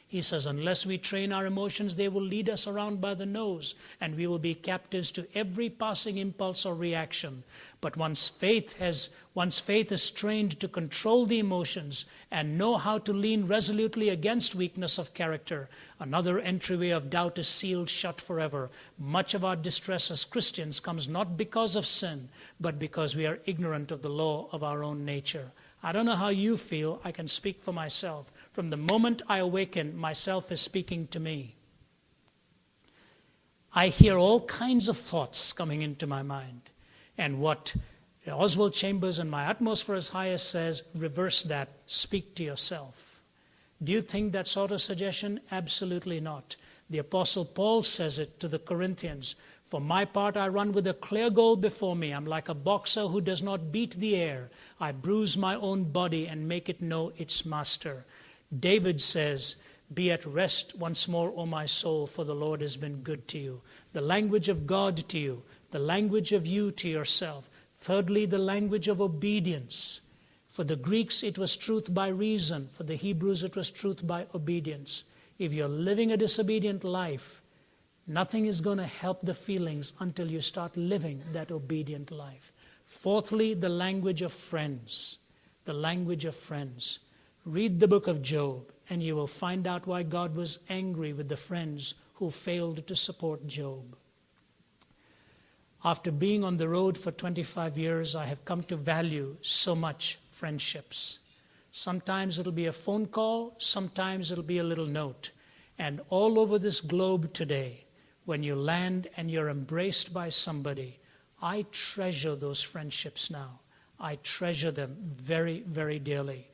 He says, unless we train our emotions, they will lead us around by the nose, and we will be captives to every passing impulse or reaction. But once faith is trained to control the emotions and know how to lean resolutely against weakness of character, another entryway of doubt is sealed shut forever. Much of our distress as Christians comes not because of sin, but because we are ignorant of the law of our own nature. I don't know how you feel. I can speak for myself. From the moment I awaken, myself is speaking to me. I hear all kinds of thoughts coming into my mind. And what Oswald Chambers in My Utmost for His Highest says, reverse that, speak to yourself. Do you think that's auto-suggestion? Absolutely not. The Apostle Paul says it to the Corinthians. For my part, I run with a clear goal before me. I'm like a boxer who does not beat the air. I bruise my own body and make it know its master. David says, be at rest once more, O my soul, for the Lord has been good to you. The language of God to you, the language of you to yourself. Thirdly, the language of obedience. For the Greeks, it was truth by reason. For the Hebrews, it was truth by obedience. If you're living a disobedient life, nothing is going to help the feelings until you start living that obedient life. Fourthly, the language of friends. The language of friends. Read the book of Job, and you will find out why God was angry with the friends who failed to support Job. After being on the road for 25 years, I have come to value so much friendships. Sometimes it'll be a phone call, sometimes it'll be a little note. And all over this globe today, when you land and you're embraced by somebody, I treasure those friendships now. I treasure them very, very dearly.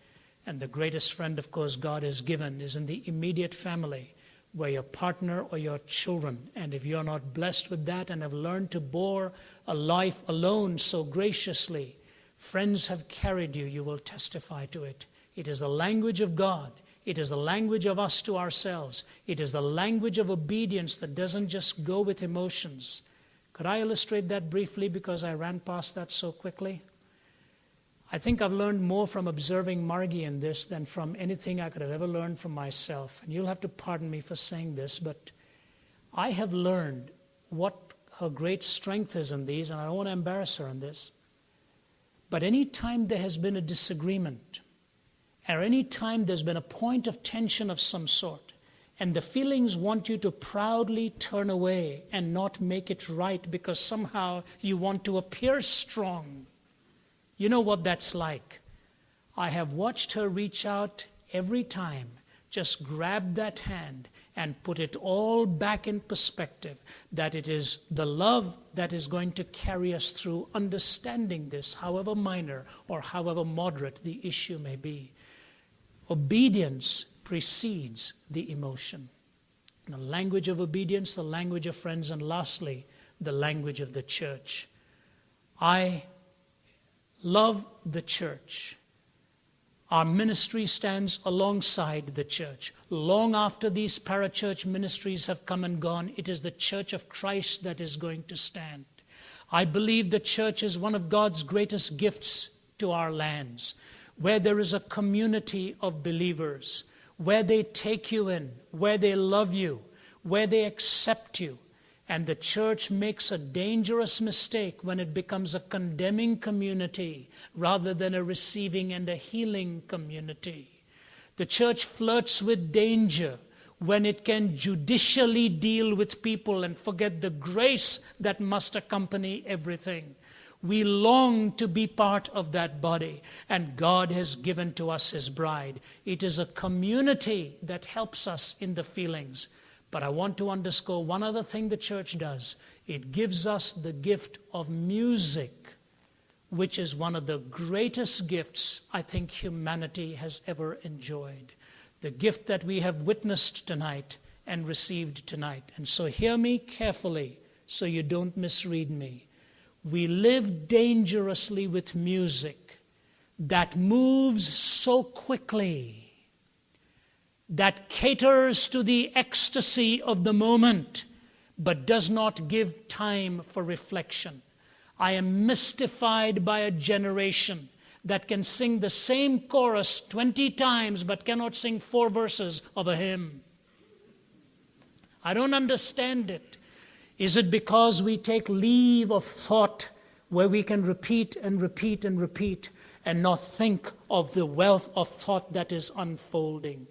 And the greatest friend, of course, God has given is in the immediate family, where your partner or your children. And if you're not blessed with that and have learned to bore a life alone so graciously, friends have carried you, you will testify to it. It is the language of God. It is the language of us to ourselves. It is the language of obedience that doesn't just go with emotions. Could I illustrate that briefly because I ran past that so quickly? I think I've learned more from observing Margie in this than from anything I could have ever learned from myself. And you'll have to pardon me for saying this, but I have learned what her great strength is in these, and I don't want to embarrass her in this. But any time there has been a disagreement, or any time there's been a point of tension of some sort, and the feelings want you to proudly turn away and not make it right because somehow you want to appear strong. You know what that's like. I have watched her reach out every time, just grab that hand and put it all back in perspective, that it is the love that is going to carry us through understanding this, however minor or however moderate the issue may be. Obedience precedes the emotion. The language of obedience, the language of friends, and lastly, the language of the church. I love the church. Our ministry stands alongside the church. Long after these parachurch ministries have come and gone, it is the church of Christ that is going to stand. I believe the church is one of God's greatest gifts to our lands, where there is a community of believers, where they take you in, where they love you, where they accept you. And the church makes a dangerous mistake when it becomes a condemning community rather than a receiving and a healing community. The church flirts with danger when it can judicially deal with people and forget the grace that must accompany everything. We long to be part of that body, and God has given to us His bride. It is a community that helps us in the feelings. But I want to underscore one other thing the church does. It gives us the gift of music, which is one of the greatest gifts I think humanity has ever enjoyed. The gift that we have witnessed tonight and received tonight. And so hear me carefully so you don't misread me. We live dangerously with music that moves so quickly, that caters to the ecstasy of the moment, but does not give time for reflection. I am mystified by a generation that can sing the same chorus 20 times but cannot sing 4 verses of a hymn. I don't understand it. Is it because we take leave of thought where we can repeat and repeat and repeat and not think of the wealth of thought that is unfolding?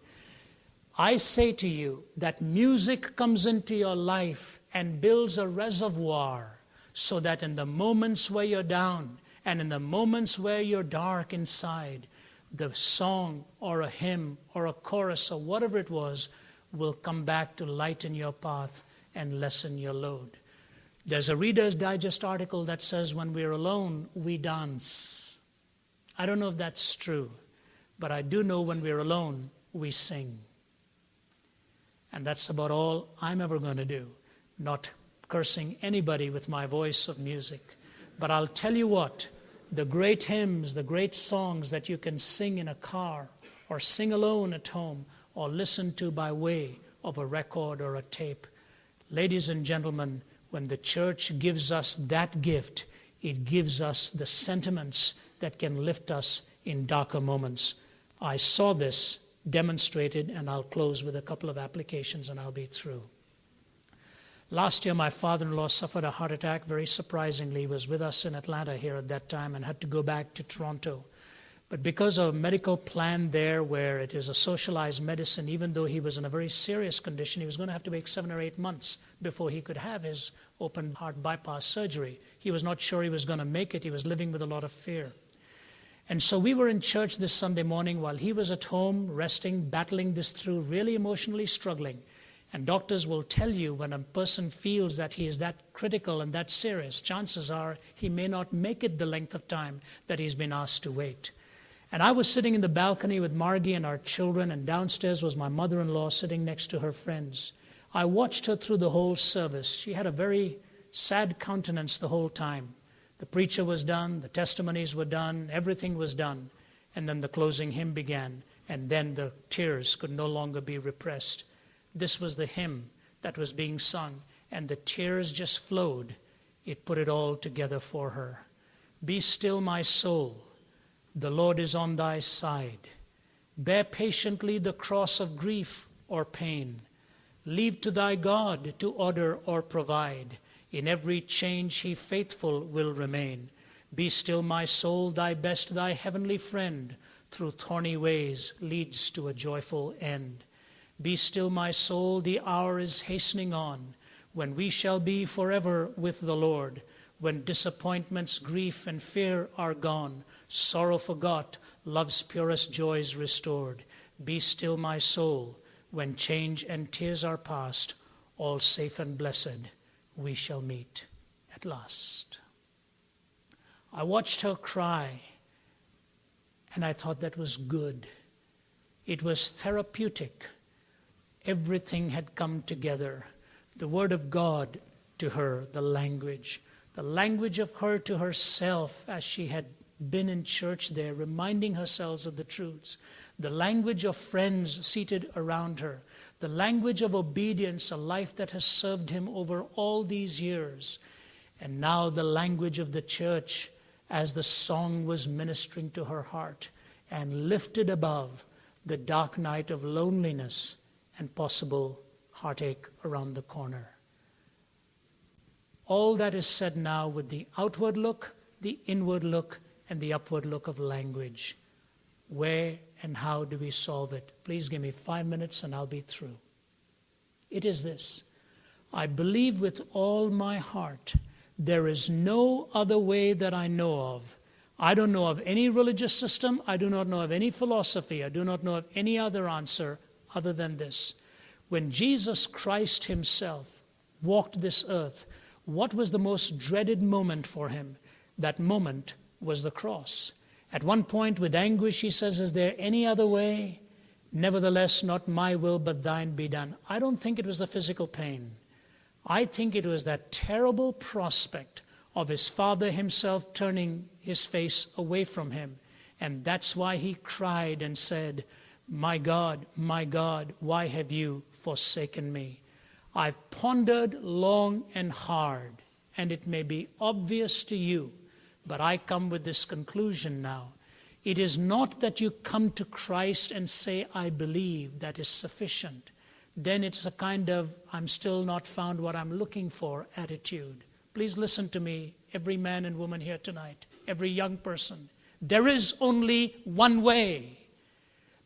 I say to you that music comes into your life and builds a reservoir so that in the moments where you're down and in the moments where you're dark inside, the song or a hymn or a chorus or whatever it was will come back to lighten your path and lessen your load. There's a Reader's Digest article that says when we're alone, we dance. I don't know if that's true, but I do know when we're alone, we sing. And that's about all I'm ever going to do, not cursing anybody with my voice of music. But I'll tell you what, the great hymns, the great songs that you can sing in a car or sing alone at home or listen to by way of a record or a tape. Ladies and gentlemen, when the church gives us that gift, it gives us the sentiments that can lift us in darker moments. I saw this demonstrated, and I'll close with a couple of applications and I'll be through. Last year, my father-in-law suffered a heart attack. Very surprisingly, he was with us in Atlanta here at that time and had to go back to Toronto. But because of a medical plan there where it is a socialized medicine, even though he was in a very serious condition, he was going to have to wait 7 or 8 months before he could have his open heart bypass surgery. He was not sure he was going to make it. He was living with a lot of fear. And so we were in church this Sunday morning while he was at home, resting, battling this through, really emotionally struggling. And doctors will tell you when a person feels that he is that critical and that serious, chances are he may not make it the length of time that he's been asked to wait. And I was sitting in the balcony with Margie and our children, and downstairs was my mother-in-law sitting next to her friends. I watched her through the whole service. She had a very sad countenance the whole time. The preacher was done, the testimonies were done, everything was done. And then the closing hymn began, and then the tears could no longer be repressed. This was the hymn that was being sung, and the tears just flowed. It put it all together for her. Be still, my soul. The Lord is on thy side. Bear patiently the cross of grief or pain. Leave to thy God to order or provide. In every change he faithful will remain. Be still, my soul, thy best, thy heavenly friend, through thorny ways leads to a joyful end. Be still, my soul, the hour is hastening on, when we shall be forever with the Lord, when disappointments, grief, and fear are gone, sorrow forgot, love's purest joys restored. Be still, my soul, when change and tears are past, all safe and blessed we shall meet at last. I watched her cry, and I thought that was good. It was therapeutic. Everything had come together. The Word of God to her, the language of her to herself as she had been in church there, reminding herself of the truths, the language of friends seated around her, the language of obedience, a life that has served him over all these years, and now the language of the church as the song was ministering to her heart and lifted above the dark night of loneliness and possible heartache around the corner. All that is said now with the outward look, the inward look, and the upward look of language. Where and how do we solve it? Please give me 5 minutes and I'll be through. It is this. I believe with all my heart there is no other way that I know of. I don't know of any religious system. I do not know of any philosophy. I do not know of any other answer other than this. When Jesus Christ himself walked this earth, what was the most dreaded moment for him? That moment was the cross. At one point with anguish he says, is there any other way? Nevertheless, not my will but thine be done. I don't think it was the physical pain. I think it was that terrible prospect of his Father himself turning his face away from him. And that's why he cried and said, my God, why have you forsaken me? I've pondered long and hard, and it may be obvious to you, but I come with this conclusion now. It is not that you come to Christ and say, I believe, that is sufficient. Then it's a kind of, I'm still not found what I'm looking for attitude. Please listen to me, every man and woman here tonight, every young person. There is only one way.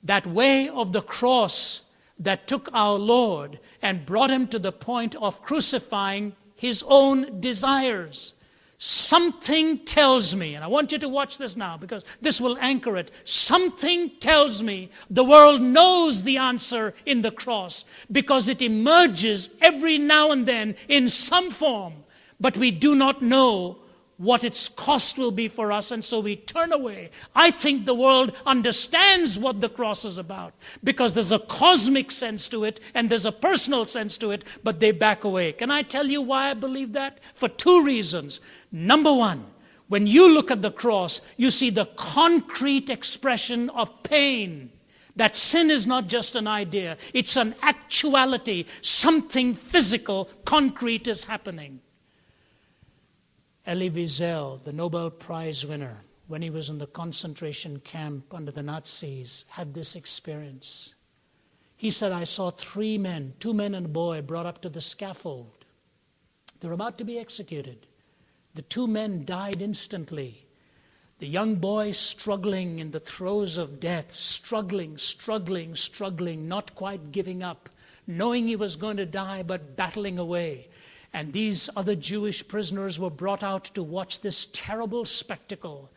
That way of the cross that took our Lord and brought him to the point of crucifying his own desires. Something tells me, and I want you to watch this now because this will anchor it. Something tells me the world knows the answer in the cross because it emerges every now and then in some form, but we do not know what its cost will be for us, and so we turn away. I think the world understands what the cross is about because there's a cosmic sense to it and there's a personal sense to it, but they back away. Can I tell you why I believe that? For two reasons. Number one, when you look at the cross, you see the concrete expression of pain. That sin is not just an idea, it's an actuality. Something physical, concrete is happening. Elie Wiesel, the Nobel Prize winner, when he was in the concentration camp under the Nazis, had this experience. He said, I saw 3 men, 2 men and a boy, brought up to the scaffold. They were about to be executed. The 2 men died instantly. The young boy struggling in the throes of death, struggling, not quite giving up, knowing he was going to die, but battling away. And these other Jewish prisoners were brought out to watch this terrible spectacle.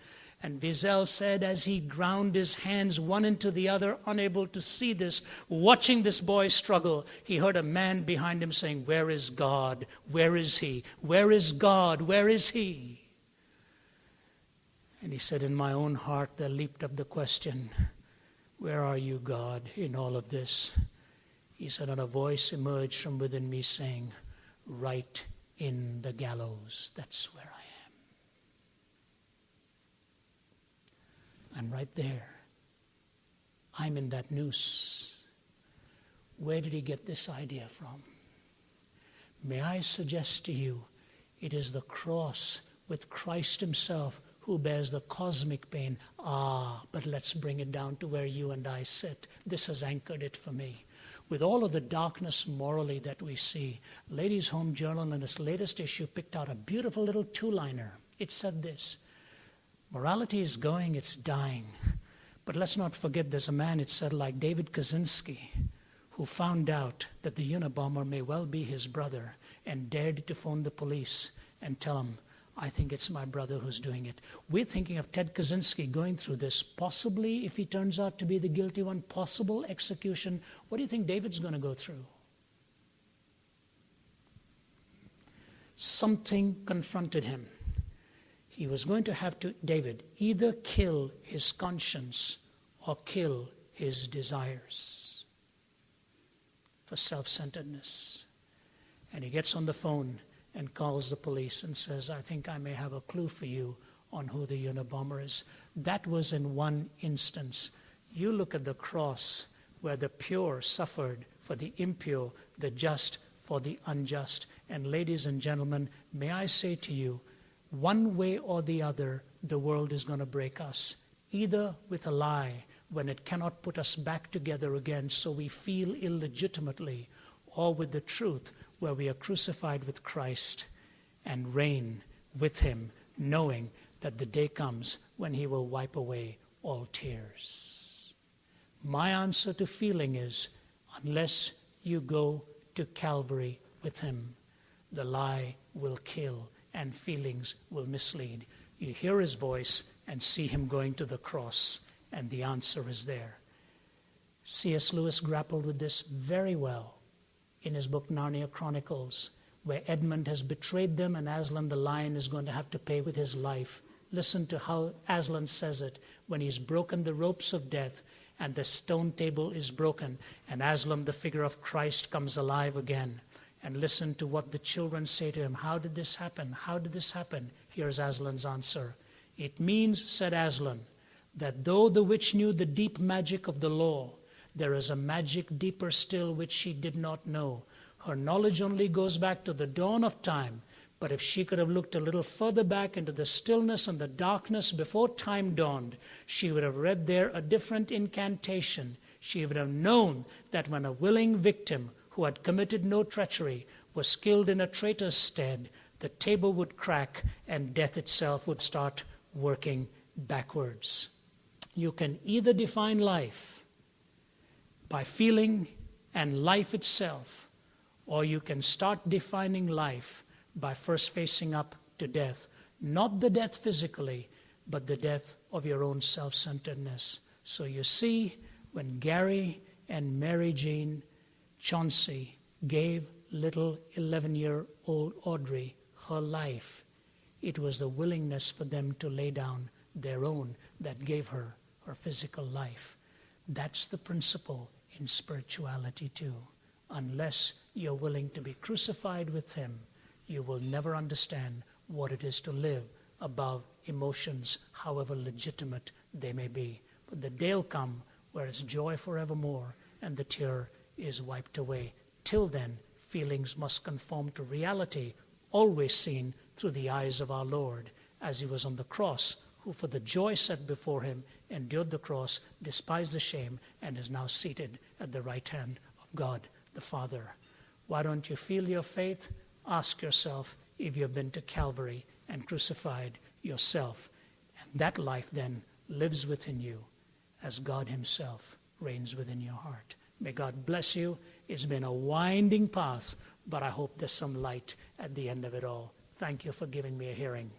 And Wiesel said as he ground his hands one into the other, unable to see this, watching this boy struggle, he heard a man behind him saying, where is God? Where is he? Where is God? Where is he? And he said, in my own heart there leaped up the question, where are you, God, in all of this? He said, and a voice emerged from within me saying, right in the gallows. That's where I am. I'm right there. I'm in that noose. Where did he get this idea from? May I suggest to you, it is the cross with Christ himself who bears the cosmic pain. But let's bring it down to where you and I sit. This has anchored it for me. With all of the darkness morally that we see, Ladies' Home Journal in its latest issue picked out a beautiful little 2-liner. It said this, morality is going, it's dying. But let's not forget there's a man, it said, like David Kaczynski, who found out that the Unabomber may well be his brother and dared to phone the police and tell him, I think it's my brother who's doing it. We're thinking of Ted Kaczynski going through this, possibly, if he turns out to be the guilty one, possible execution. What do you think David's going to go through? Something confronted him. He was going to have to, David, either kill his conscience or kill his desires for self-centeredness. And he gets on the phone and calls the police and says, I think I may have a clue for you on who the Unabomber is. That was in one instance. You look at the cross where the pure suffered for the impure, the just for the unjust. And ladies and gentlemen, may I say to you, one way or the other, the world is going to break us. Either with a lie, when it cannot put us back together again so we feel illegitimately, or with the truth, where we are crucified with Christ and reign with him, knowing that the day comes when he will wipe away all tears. My answer to feeling is, unless you go to Calvary with him, the lie will kill and feelings will mislead. You hear his voice and see him going to the cross, and the answer is there. C.S. Lewis grappled with this very well in his book Narnia Chronicles, where Edmund has betrayed them and Aslan the lion is going to have to pay with his life. Listen to how Aslan says it when he's broken the ropes of death and the stone table is broken and Aslan, the figure of Christ, comes alive again. And listen to what the children say to him. How did this happen? How did this happen? Here's Aslan's answer. It means, said Aslan, that though the witch knew the deep magic of the law, there is a magic deeper still which she did not know. Her knowledge only goes back to the dawn of time, but if she could have looked a little further back into the stillness and the darkness before time dawned, she would have read there a different incantation. She would have known that when a willing victim who had committed no treachery was killed in a traitor's stead, the table would crack and death itself would start working backwards. You can either define life by feeling and life itself, or you can start defining life by first facing up to death. Not the death physically, but the death of your own self-centeredness. So you see, when Gary and Mary Jean Chauncey gave little 11-year-old Audrey her life, it was the willingness for them to lay down their own that gave her her physical life. That's the principle in spirituality too. Unless you're willing to be crucified with him, you will never understand what it is to live above emotions, however legitimate they may be. But the day'll come where it's joy forevermore and the tear is wiped away. Till then, feelings must conform to reality, always seen through the eyes of our Lord, as he was on the cross, who for the joy set before him endured the cross, despised the shame, and is now seated at the right hand of God the Father. Why don't you feel your faith? Ask yourself if you have been to Calvary and crucified yourself. And that life then lives within you as God himself reigns within your heart. May God bless you. It's been a winding path, but I hope there's some light at the end of it all. Thank you for giving me a hearing.